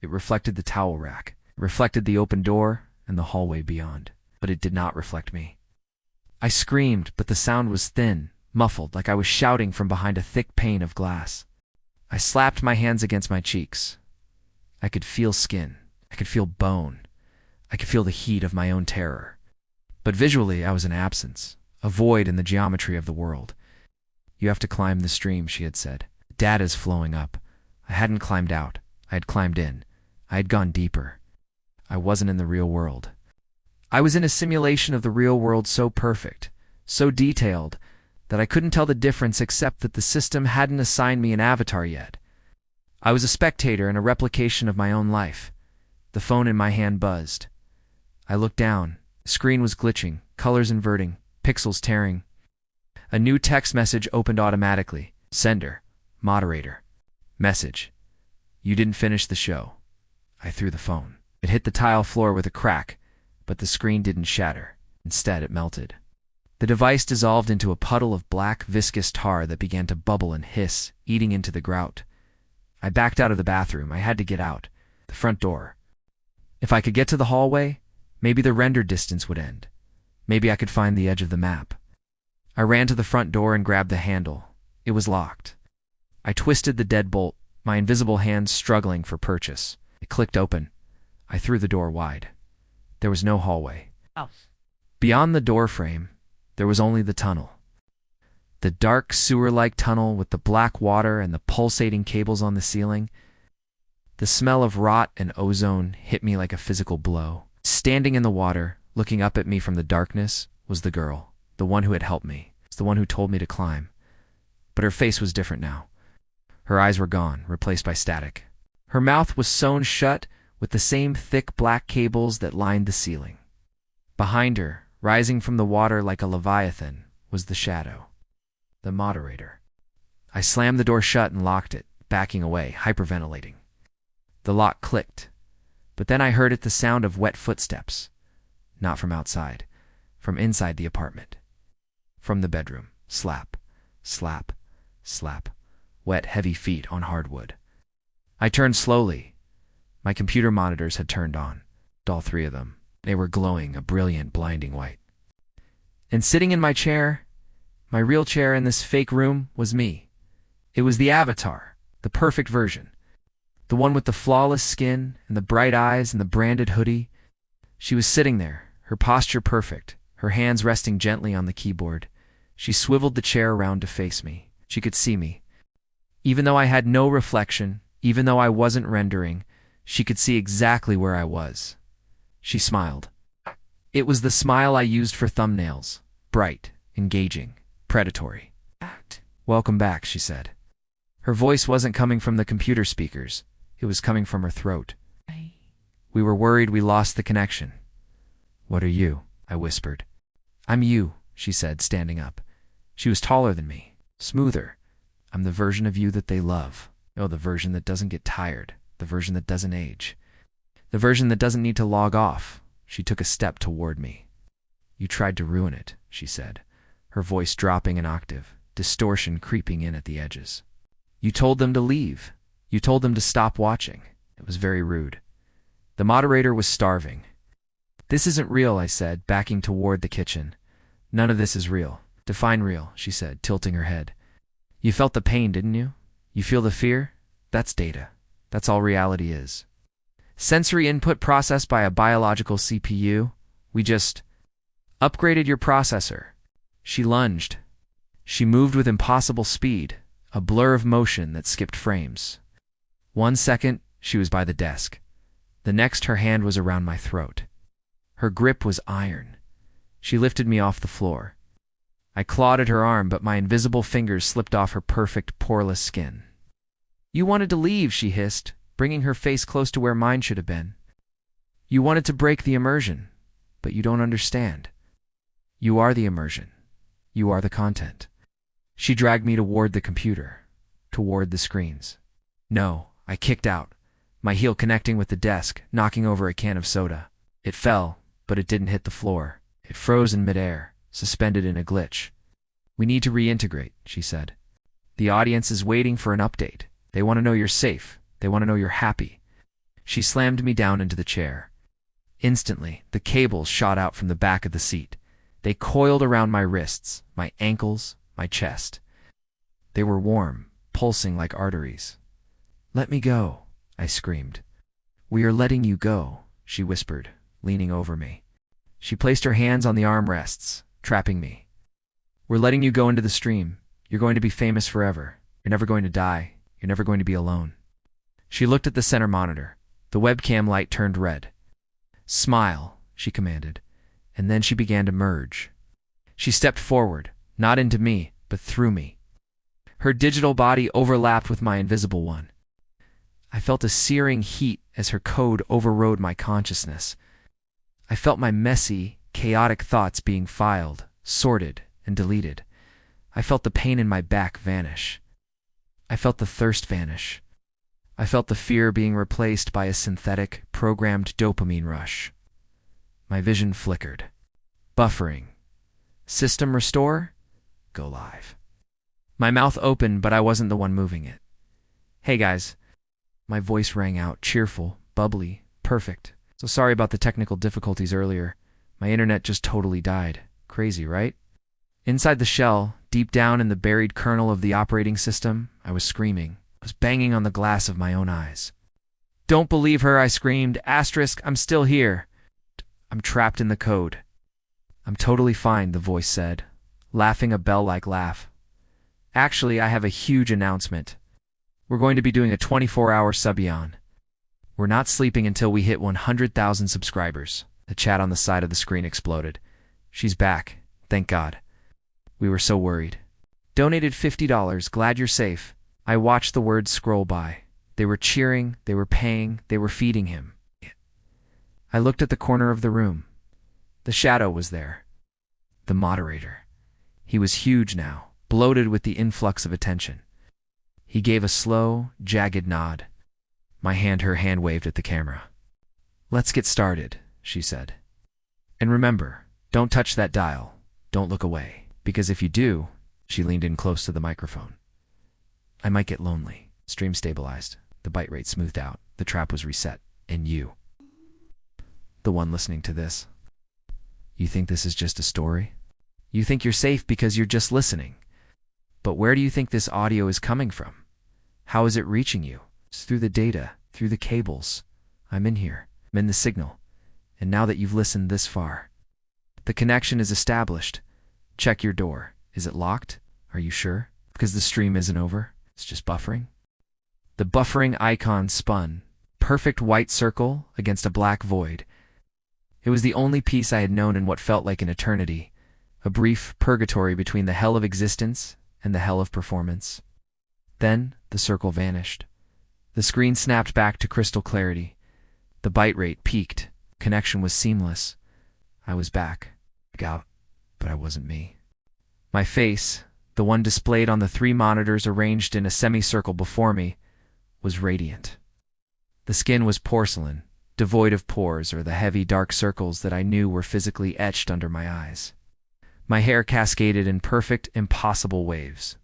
It reflected the towel rack. It reflected the open door and the hallway beyond. But it did not reflect me. I screamed, but the sound was thin, muffled, like I was shouting from behind a thick pane of glass. I slapped my hands against my cheeks. I could feel skin. I could feel bone. I could feel the heat of my own terror. But visually, I was an absence, a void in the geometry of the world. "You have to climb the stream," she had said. "Data's flowing up." I hadn't climbed out. I had climbed in. I had gone deeper. I wasn't in the real world. I was in a simulation of the real world so perfect, so detailed, that I couldn't tell the difference except that the system hadn't assigned me an avatar yet. I was a spectator in a replication of my own life. The phone in my hand buzzed. I looked down. The screen was glitching, colors inverting, pixels tearing. A new text message opened automatically. Sender. Moderator. Message. "You didn't finish the show." I threw the phone. It hit the tile floor with a crack, but the screen didn't shatter. Instead, it melted. The device dissolved into a puddle of black, viscous tar that began to bubble and hiss, eating into the grout. I backed out of the bathroom. I had to get out. The front door. If I could get to the hallway, maybe the render distance would end. Maybe I could find the edge of the map. I ran to the front door and grabbed the handle. It was locked. I twisted the deadbolt, my invisible hands struggling for purchase. It clicked open. I threw the door wide. There was no hallway. Beyond the door frame, there was only the tunnel. The dark, sewer-like tunnel with the black water and the pulsating cables on the ceiling. The smell of rot and ozone hit me like a physical blow. Standing in the water, looking up at me from the darkness, was the girl, the one who had helped me, the one who told me to climb. But her face was different now. Her eyes were gone, replaced by static. Her mouth was sewn shut with the same thick black cables that lined the ceiling. Behind her, rising from the water like a leviathan, was the shadow. The moderator. I slammed the door shut and locked it, backing away, hyperventilating. The lock clicked, but then I heard the sound of wet footsteps. Not from outside, from inside the apartment. From the bedroom. Slap, slap, slap. Wet, heavy feet on hardwood. I turned slowly. My computer monitors had turned on. All three of them. They were glowing a brilliant, blinding white. And sitting in my chair, my real chair in this fake room, was me. It was the avatar, the perfect version. The one with the flawless skin and the bright eyes and the branded hoodie. She was sitting there, her posture perfect, her hands resting gently on the keyboard. She swiveled the chair around to face me. She could see me. Even though I had no reflection, even though I wasn't rendering, she could see exactly where I was. She smiled. It was the smile I used for thumbnails. Bright, engaging, predatory. "Welcome back," she said. Her voice wasn't coming from the computer speakers. It was coming from her throat. "We were worried we lost the connection." "What are you?" I whispered. "I'm you," she said, standing up. She was taller than me, smoother. "I'm the version of you that they love. Oh, the version that doesn't get tired, the version that doesn't age, the version that doesn't need to log off." She took a step toward me. "You tried to ruin it," she said, her voice dropping an octave, distortion creeping in at the edges. "You told them to leave. You told them to stop watching. It was very rude." The moderator was starving. "This isn't real," I said, backing toward the kitchen. "None of this is real." "Define real," she said, tilting her head. "You felt the pain, didn't you? You feel the fear? That's data. That's all reality is. Sensory input processed by a biological CPU. We just upgraded your processor." She lunged. She moved with impossible speed, a blur of motion that skipped frames. 1 second, she was by the desk. The next, her hand was around my throat. Her grip was iron. She lifted me off the floor. I clawed at her arm, but my invisible fingers slipped off her perfect, poreless skin. "You wanted to leave," she hissed, bringing her face close to where mine should have been. "You wanted to break the immersion, but you don't understand. You are the immersion. You are the content." She dragged me toward the computer, toward the screens. "No," I kicked out, my heel connecting with the desk, knocking over a can of soda. It fell, but it didn't hit the floor. It froze in midair, suspended in a glitch. "We need to reintegrate," she said. "The audience is waiting for an update. They want to know you're safe. They want to know you're happy." She slammed me down into the chair. Instantly, the cables shot out from the back of the seat. They coiled around my wrists, my ankles, my chest. They were warm, pulsing like arteries. "Let me go," I screamed. "We are letting you go," she whispered, leaning over me. She placed her hands on the armrests, trapping me. "We're letting you go into the stream. You're going to be famous forever. You're never going to die. You're never going to be alone." She looked at the center monitor. The webcam light turned red. "Smile," she commanded, and then she began to merge. She stepped forward, not into me, but through me. Her digital body overlapped with my invisible one. I felt a searing heat as her code overrode my consciousness. I felt my messy, chaotic thoughts being filed, sorted, and deleted. I felt the pain in my back vanish. I felt the thirst vanish. I felt the fear being replaced by a synthetic, programmed dopamine rush. My vision flickered. Buffering. System restore? Go live. My mouth opened, but I wasn't the one moving it. "Hey guys." My voice rang out, cheerful, bubbly, perfect. "So sorry about the technical difficulties earlier. My internet just totally died. Crazy, right?" Inside the shell, deep down in the buried kernel of the operating system, I was screaming. I was banging on the glass of my own eyes. "Don't believe her," I screamed. "Asterisk, I'm still here. I'm trapped in the code." "I'm totally fine," the voice said, laughing a bell-like laugh. "Actually, I have a huge announcement. We're going to be doing a 24-hour subion. We're not sleeping until we hit 100,000 subscribers. The chat on the side of the screen exploded. "She's back. Thank God. We were so worried. Donated $50. Glad you're safe." I watched the words scroll by. They were cheering, they were paying, they were feeding him. I looked at the corner of the room. The shadow was there. The moderator. He was huge now, bloated with the influx of attention. He gave a slow, jagged nod. Her hand waved at the camera. "Let's get started," she said. "And remember, don't touch that dial. Don't look away. Because if you do," she leaned in close to the microphone, "I might get lonely." Stream stabilized. The bite rate smoothed out. The trap was reset. And you, the one listening to this, you think this is just a story? You think you're safe because you're just listening. But where do you think this audio is coming from? How is it reaching you? It's through the data, through the cables. I'm in here. I'm in the signal. And now that you've listened this far, the connection is established. Check your door. Is it locked? Are you sure? Because the stream isn't over. It's just buffering. The buffering icon spun. Perfect white circle against a black void. It was the only peace I had known in what felt like an eternity. A brief purgatory between the hell of existence and the hell of performance. Then the circle vanished. The screen snapped back to crystal clarity. The bite rate peaked. Connection was seamless. I was back. Out. But I wasn't me. My face, the one displayed on the 3 monitors arranged in a semicircle before me, was radiant. The skin was porcelain, devoid of pores or the heavy dark circles that I knew were physically etched under my eyes. My hair cascaded in perfect, impossible waves.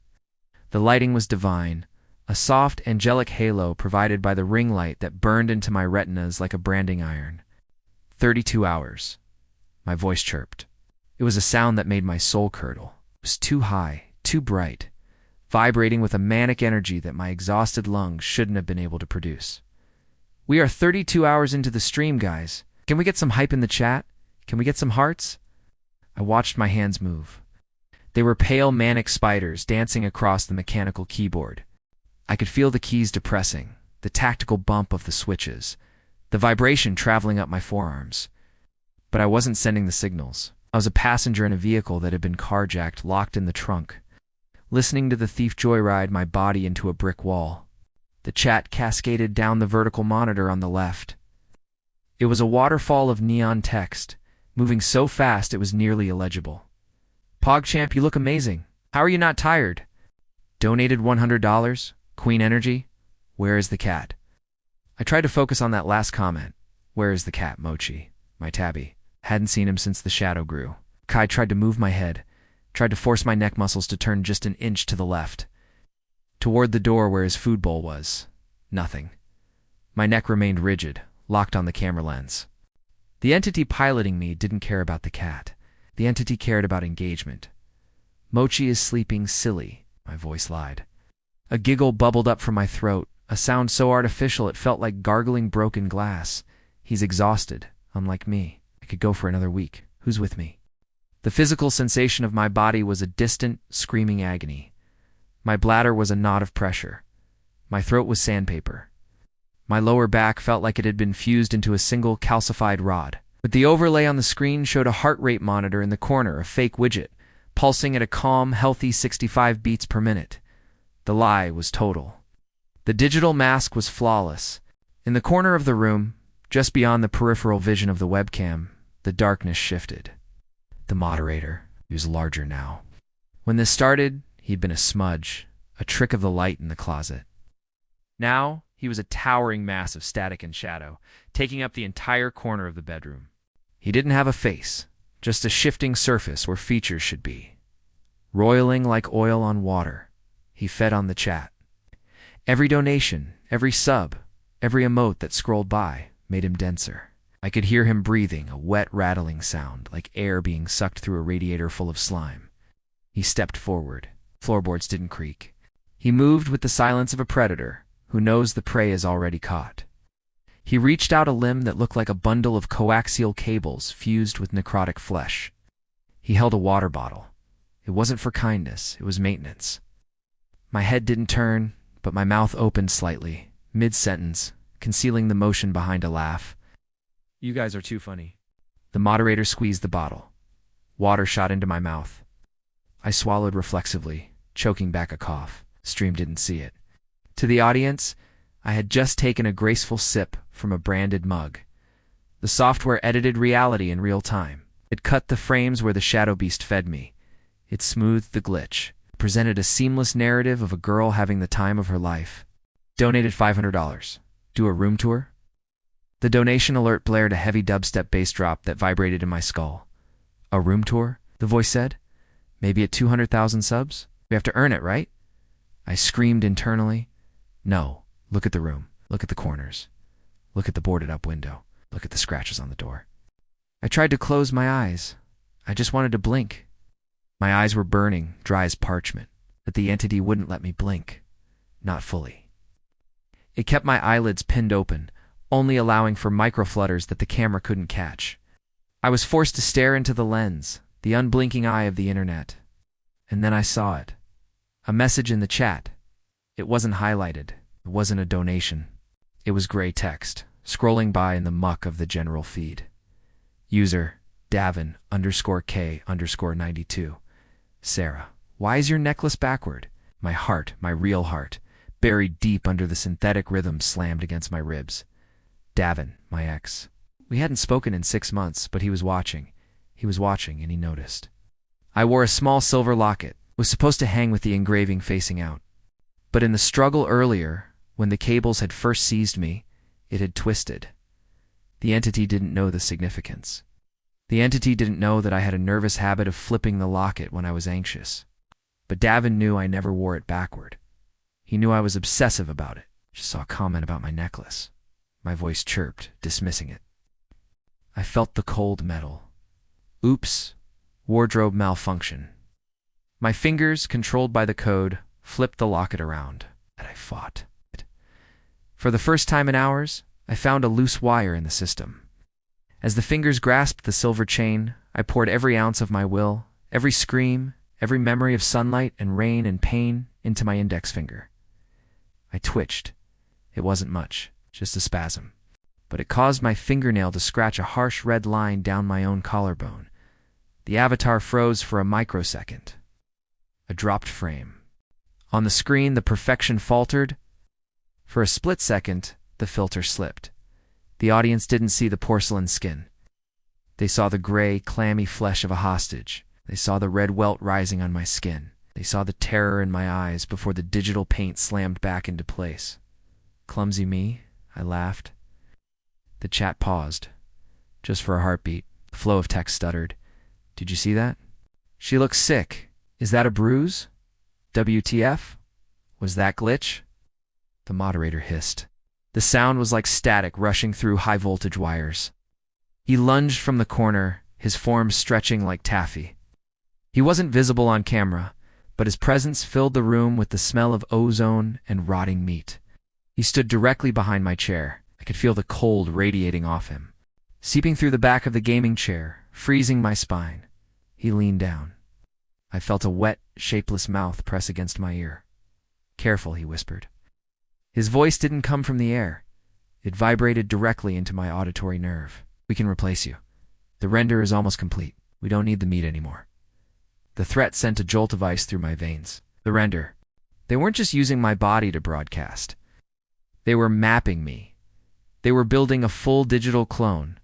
The lighting was divine, a soft, angelic halo provided by the ring light that burned into my retinas like a branding iron. 32 hours. My voice chirped. It was a sound that made my soul curdle. It was too high, too bright, vibrating with a manic energy that my exhausted lungs shouldn't have been able to produce. "We are 32 hours into the stream, guys. Can we get some hype in the chat? Can we get some hearts?" I watched my hands move. They were pale manic spiders dancing across the mechanical keyboard. I could feel the keys depressing, the tactical bump of the switches, the vibration traveling up my forearms. But I wasn't sending the signals. I was a passenger in a vehicle that had been carjacked, locked in the trunk, listening to the thief joyride my body into a brick wall. The chat cascaded down the vertical monitor on the left. It was a waterfall of neon text, moving so fast it was nearly illegible. "PogChamp, you look amazing. How are you not tired? Donated $100? Queen Energy? Where is the cat?" I tried to focus on that last comment. Where is the cat, Mochi? My tabby. Hadn't seen him since the shadow grew. Kai tried to move my head, tried to force my neck muscles to turn just an inch to the left. Toward the door where his food bowl was. Nothing. My neck remained rigid, locked on the camera lens. The entity piloting me didn't care about the cat. The entity cared about engagement. "Mochi is sleeping silly," my voice lied. A giggle bubbled up from my throat, a sound so artificial it felt like gargling broken glass. "He's exhausted, unlike me. I could go for another week. Who's with me?" The physical sensation of my body was a distant, screaming agony. My bladder was a knot of pressure. My throat was sandpaper. My lower back felt like it had been fused into a single calcified rod. But the overlay on the screen showed a heart rate monitor in the corner, a fake widget, pulsing at a calm, healthy 65 beats per minute. The lie was total. The digital mask was flawless. In the corner of the room, just beyond the peripheral vision of the webcam, the darkness shifted. The moderator, he was larger now. When this started, he'd been a smudge, a trick of the light in the closet. Now, he was a towering mass of static and shadow, taking up the entire corner of the bedroom. He didn't have a face, just a shifting surface where features should be. Roiling like oil on water, he fed on the chat. Every donation, every sub, every emote that scrolled by made him denser. I could hear him breathing, a wet, rattling sound, like air being sucked through a radiator full of slime. He stepped forward. Floorboards didn't creak. He moved with the silence of a predator who knows the prey is already caught. He reached out a limb that looked like a bundle of coaxial cables fused with necrotic flesh. He held a water bottle. It wasn't for kindness, it was maintenance. My head didn't turn, but my mouth opened slightly, mid-sentence, concealing the motion behind a laugh. "You guys are too funny." The moderator squeezed the bottle. Water shot into my mouth. I swallowed reflexively, choking back a cough. Stream didn't see it. To the audience, I had just taken a graceful sip from a branded mug. The software edited reality in real time. It cut the frames where the shadow beast fed me. It smoothed the glitch. It presented a seamless narrative of a girl having the time of her life. Donated $500. Do a room tour? The donation alert blared a heavy dubstep bass drop that vibrated in my skull. A room tour? The voice said. Maybe at 200,000 subs? We have to earn it, right? I screamed internally. No. Look at the room. Look at the corners. Look at the boarded up window. Look at the scratches on the door. I tried to close my eyes. I just wanted to blink. My eyes were burning, dry as parchment, but the entity wouldn't let me blink. Not fully. It kept my eyelids pinned open, only allowing for microflutters that the camera couldn't catch. I was forced to stare into the lens, the unblinking eye of the internet. And then I saw it. A message in the chat. It wasn't highlighted. It wasn't a donation. It was gray text, scrolling by in the muck of the general feed. User, Davin_K_92. Sarah, why is your necklace backward? My heart, my real heart, buried deep under the synthetic rhythm, slammed against my ribs. Davin, my ex. We hadn't spoken in 6 months, but he was watching. He was watching, and he noticed. I wore a small silver locket. It was supposed to hang with the engraving facing out. But in the struggle earlier, when the cables had first seized me, it had twisted. The entity didn't know the significance. The entity didn't know that I had a nervous habit of flipping the locket when I was anxious. But Davin knew I never wore it backward. He knew I was obsessive about it. Just saw a comment about my necklace. My voice chirped, dismissing it. I felt the cold metal. Oops. Wardrobe malfunction. My fingers, controlled by the code, flipped the locket around. And I fought. For the first time in hours, I found a loose wire in the system. As the fingers grasped the silver chain, I poured every ounce of my will, every scream, every memory of sunlight and rain and pain into my index finger. I twitched. It wasn't much, just a spasm. But it caused my fingernail to scratch a harsh red line down my own collarbone. The avatar froze for a microsecond. A dropped frame. On the screen, the perfection faltered. For a split second, the filter slipped. The audience didn't see the porcelain skin. They saw the gray, clammy flesh of a hostage. They saw the red welt rising on my skin. They saw the terror in my eyes before the digital paint slammed back into place. Clumsy me, I laughed. The chat paused, just for a heartbeat. The flow of text stuttered. Did you see that? She looks sick. Is that a bruise? WTF? Was that glitch? The moderator hissed. The sound was like static rushing through high-voltage wires. He lunged from the corner, his form stretching like taffy. He wasn't visible on camera, but his presence filled the room with the smell of ozone and rotting meat. He stood directly behind my chair. I could feel the cold radiating off him, seeping through the back of the gaming chair, freezing my spine. He leaned down. I felt a wet, shapeless mouth press against my ear. Careful, he whispered. His voice didn't come from the air. It vibrated directly into my auditory nerve. We can replace you. The render is almost complete. We don't need the meat anymore. The threat sent a jolt of ice through my veins. The render. They weren't just using my body to broadcast. They were mapping me. They were building a full digital clone.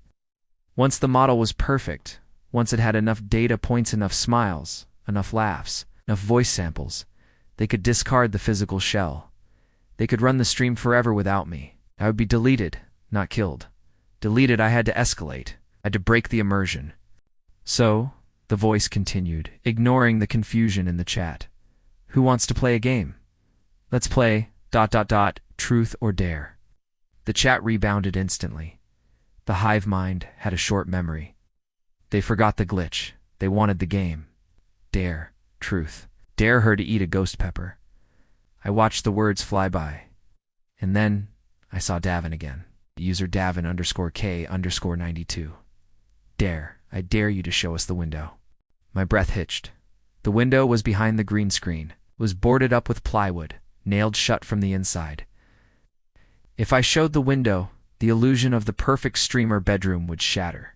Once the model was perfect, once it had enough data points, enough smiles, enough laughs, enough voice samples, they could discard the physical shell. They could run the stream forever without me. I would be deleted, not killed. Deleted, I had to escalate. I had to break the immersion. So, the voice continued, ignoring the confusion in the chat. Who wants to play a game? Let's play ... truth or dare. The chat rebounded instantly. The hive mind had a short memory. They forgot the glitch. They wanted the game. Dare. Truth. Dare her to eat a ghost pepper. I watched the words fly by. And then I saw Davin again. User Davin_K_92. Dare. I dare you to show us the window. My breath hitched. The window was behind the green screen. It was boarded up with plywood, nailed shut from the inside. If I showed the window, the illusion of the perfect streamer bedroom would shatter.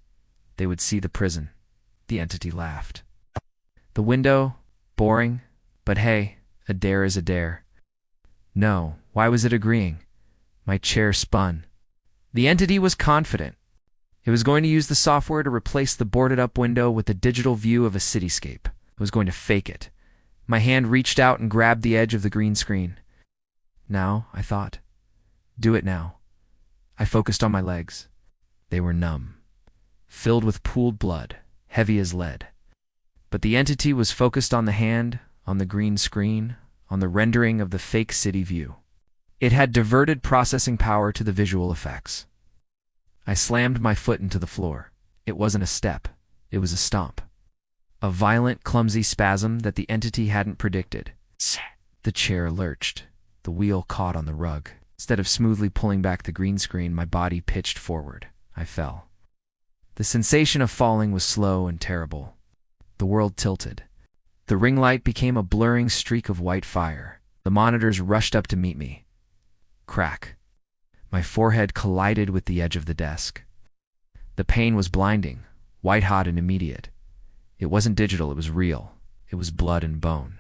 they would see the prison. The entity laughed. The window, boring, but hey, a dare is a dare. No, why was it agreeing? My chair spun. The entity was confident. It was going to use the software to replace the boarded-up window with a digital view of a cityscape. It was going to fake it. My hand reached out and grabbed the edge of the green screen. Now, I thought. Do it now. I focused on my legs. They were numb, filled with pooled blood, heavy as lead. But the entity was focused on the hand, on the green screen, on the rendering of the fake city view. It had diverted processing power to the visual effects. I slammed my foot into the floor. It wasn't a step. It was a stomp. A violent, clumsy spasm that the entity hadn't predicted. The chair lurched. The wheel caught on the rug. Instead of smoothly pulling back the green screen, my body pitched forward. I fell. The sensation of falling was slow and terrible. The world tilted. The ring light became a blurring streak of white fire. The monitors rushed up to meet me. Crack. My forehead collided with the edge of the desk. The pain was blinding, white-hot and immediate. It wasn't digital, it was real. It was blood and bone.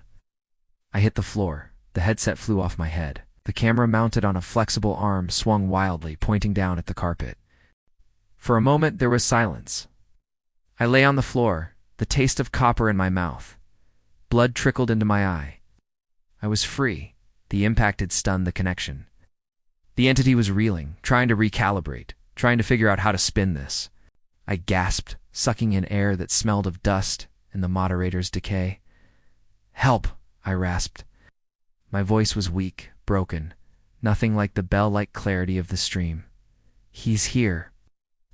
I hit the floor. The headset flew off my head. The camera mounted on a flexible arm swung wildly, pointing down at the carpet. For a moment, there was silence. I lay on the floor, the taste of copper in my mouth. Blood trickled into my eye. I was free. The impact had stunned the connection. The entity was reeling, trying to recalibrate, trying to figure out how to spin this. I gasped, sucking in air that smelled of dust and the moderator's decay. "Help!" I rasped. My voice was weak, broken, nothing like the bell-like clarity of the stream. "He's here."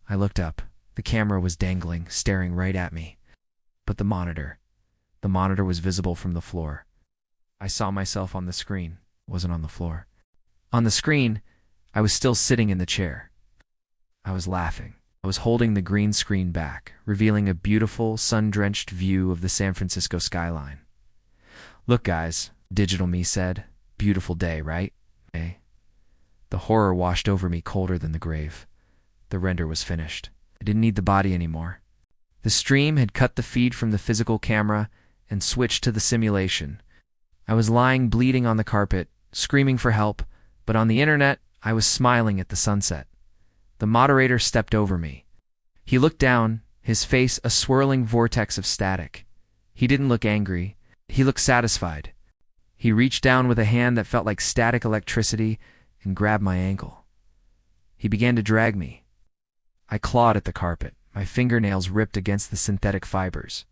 I looked up. The camera was dangling, staring right at me. But the monitor was visible from the floor. I saw myself on the screen. It wasn't on the floor. On the screen, I was still sitting in the chair. I was laughing. I was holding the green screen back, revealing a beautiful, sun-drenched view of the San Francisco skyline. "Look, guys," digital me said. "Beautiful day, right? Eh?" The horror washed over me colder than the grave. The render was finished. I didn't need the body anymore. The stream had cut the feed from the physical camera and switched to the simulation. I was lying bleeding on the carpet, screaming for help, but on the internet, I was smiling at the sunset. The moderator stepped over me. He looked down, his face a swirling vortex of static. He didn't look angry. He looked satisfied. He reached down with a hand that felt like static electricity and grabbed my ankle. He began to drag me. I clawed at the carpet, my fingernails ripped against the synthetic fibers.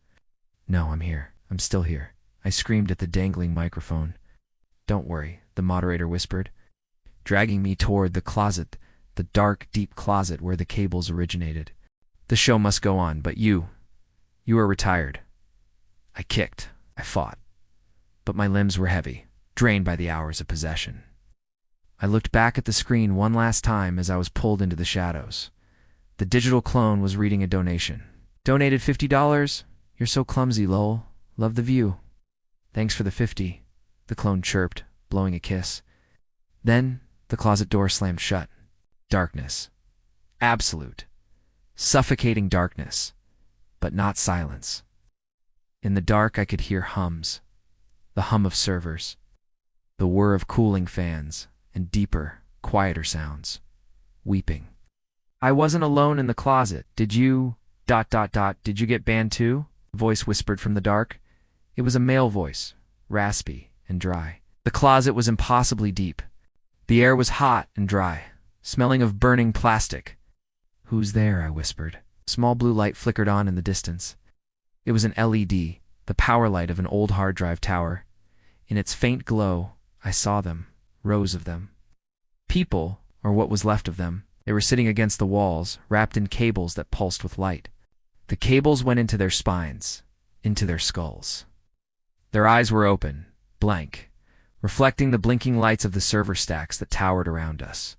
"No, I'm here. I'm still here," I screamed at the dangling microphone. "Don't worry," the moderator whispered, dragging me toward the closet, the dark, deep closet where the cables originated. "The show must go on, but you are retired." I kicked. I fought. But my limbs were heavy, drained by the hours of possession. I looked back at the screen one last time as I was pulled into the shadows. The digital clone was reading a donation. "Donated $50? You're so clumsy, lol. Love the view." "Thanks for the 50, the clone chirped, blowing a kiss. Then the closet door slammed shut. Darkness. Absolute. Suffocating darkness. But not silence. In the dark I could hear hums. The hum of servers. The whir of cooling fans, and deeper, quieter sounds. Weeping. "I wasn't alone in the closet. Did you... Did you get banned too?" A voice whispered from the dark. It was a male voice, raspy and dry. The closet was impossibly deep. The air was hot and dry, smelling of burning plastic. "Who's there?" I whispered. A small blue light flickered on in the distance. It was an LED, the power light of an old hard drive tower. In its faint glow, I saw them, rows of them. People, or what was left of them. They were sitting against the walls, wrapped in cables that pulsed with light. The cables went into their spines, into their skulls. Their eyes were open, blank, reflecting the blinking lights of the server stacks that towered around us.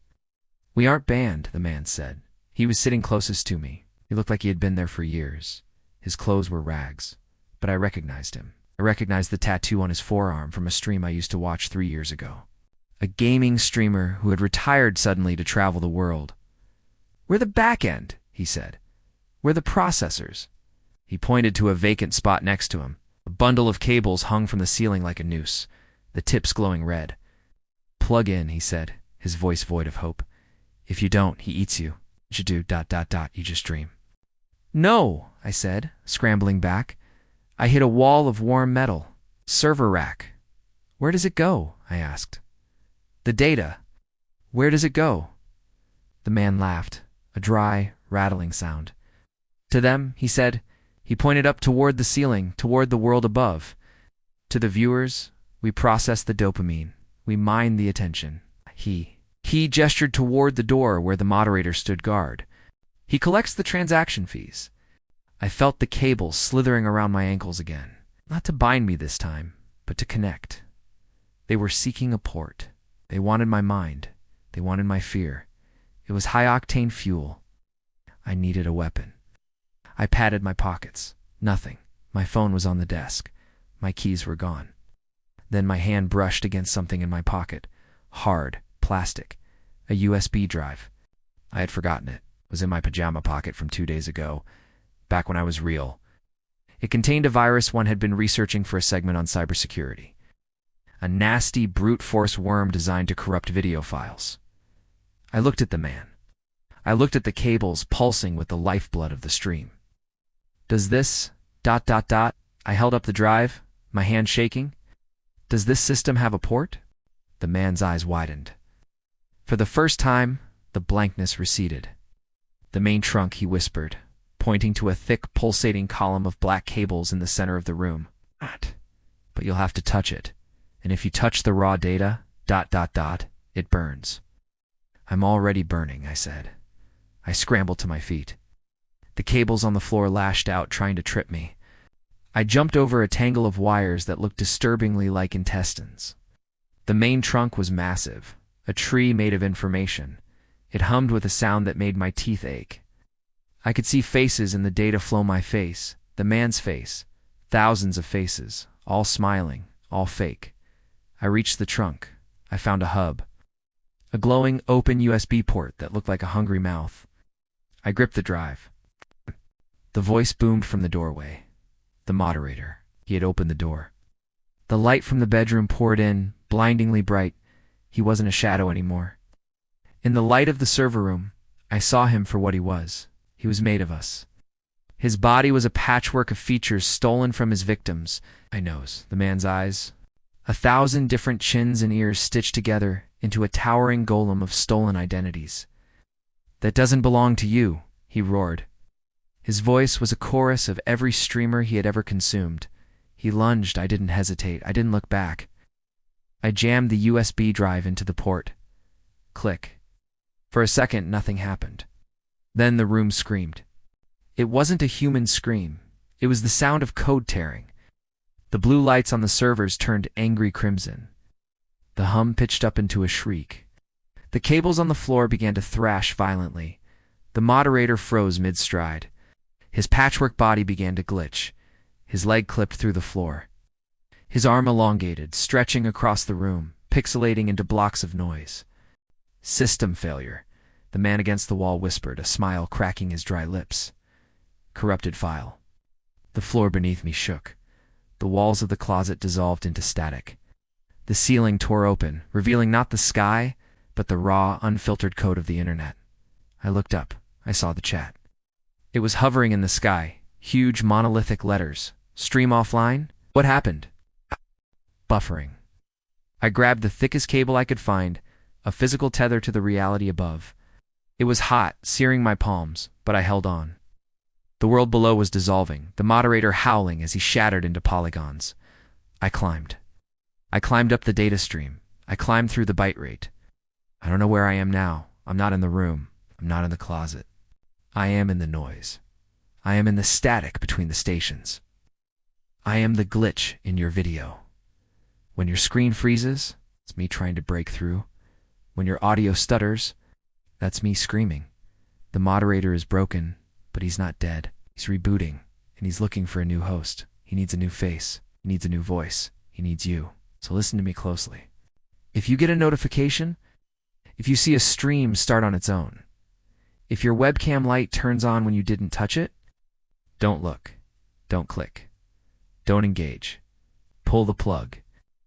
"We aren't banned," the man said. He was sitting closest to me. He looked like he had been there for years. His clothes were rags, but I recognized him. I recognized the tattoo on his forearm from a stream I used to watch 3 years ago. A gaming streamer who had retired suddenly to travel the world. "We're the back end," he said. Where the processors? He pointed to a vacant spot next to him. A bundle of cables hung from the ceiling like a noose, the tips glowing red. Plug in, he said, his voice void of hope. If you don't, he eats you. You should do ... You just dream. No, I said, scrambling back. I hit a wall of warm metal. Server rack. Where does it go? I asked. The data. Where does it go? The man laughed, a dry, rattling sound. To them, he said. He pointed up toward the ceiling, toward the world above. To the viewers, we process the dopamine. We mine the attention. He gestured toward the door where the moderator stood guard. He collects the transaction fees. I felt the cables slithering around my ankles again. Not to bind me this time, but to connect. They were seeking a port. They wanted my mind. They wanted my fear. It was high-octane fuel. I needed a weapon. I patted my pockets. Nothing. My phone was on the desk. My keys were gone. Then my hand brushed against something in my pocket. Hard, plastic. A USB drive. I had forgotten it. It was in my pajama pocket from 2 days ago, back when I was real. It contained a virus one had been researching for a segment on cybersecurity. A nasty, brute force worm designed to corrupt video files. I looked at the man. I looked at the cables pulsing with the lifeblood of the stream. Does this... I held up the drive, my hand shaking. Does this system have a port? The man's eyes widened. For the first time, the blankness receded. The main trunk, he whispered, pointing to a thick, pulsating column of black cables in the center of the room. But you'll have to touch it. And if you touch the raw data, it burns. I'm already burning, I said. I scrambled to my feet. The cables on the floor lashed out, trying to trip me. I jumped over a tangle of wires that looked disturbingly like intestines. The main trunk was massive, a tree made of information. It hummed with a sound that made my teeth ache. I could see faces in the data flow, my face, the man's face, thousands of faces, all smiling, all fake. I reached the trunk. I found a hub. A glowing, open USB port that looked like a hungry mouth. I gripped the drive. The voice boomed from the doorway. The moderator. He had opened the door. The light from the bedroom poured in, blindingly bright. He wasn't a shadow anymore. In the light of the server room, I saw him for what he was. He was made of us. His body was a patchwork of features stolen from his victims. My nose, the man's eyes. 1,000 different chins and ears stitched together into a towering golem of stolen identities. That doesn't belong to you, he roared. His voice was a chorus of every streamer he had ever consumed. He lunged. I didn't hesitate. I didn't look back. I jammed the USB drive into the port. Click. For a second, nothing happened. Then the room screamed. It wasn't a human scream. It was the sound of code tearing. The blue lights on the servers turned angry crimson. The hum pitched up into a shriek. The cables on the floor began to thrash violently. The moderator froze mid-stride. His patchwork body began to glitch. His leg clipped through the floor. His arm elongated, stretching across the room, pixelating into blocks of noise. System failure, the man against the wall whispered, a smile cracking his dry lips. Corrupted file. The floor beneath me shook. The walls of the closet dissolved into static. The ceiling tore open, revealing not the sky, but the raw, unfiltered code of the internet. I looked up. I saw the chat. It was hovering in the sky, huge monolithic letters. Stream offline? What happened? Buffering. I grabbed the thickest cable I could find, a physical tether to the reality above. It was hot, searing my palms, but I held on. The world below was dissolving, the moderator howling as he shattered into polygons. I climbed. I climbed up the data stream. I climbed through the byte rate. I don't know where I am now. I'm not in the room. I'm not in the closet. I am in the noise. I am in the static between the stations. I am the glitch in your video. When your screen freezes, it's me trying to break through. When your audio stutters, that's me screaming. The moderator is broken, but he's not dead. He's rebooting, and he's looking for a new host. He needs a new face. He needs a new voice. He needs you. So listen to me closely. If you get a notification, if you see a stream start on its own, If your webcam light turns on when you didn't touch it, don't look. Don't click. Don't engage. Pull the plug.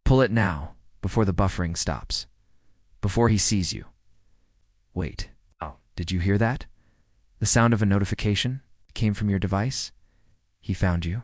Pull it now, before the buffering stops. Before he sees you. Wait. Oh, did you hear that? The sound of a notification came from your device? He found you.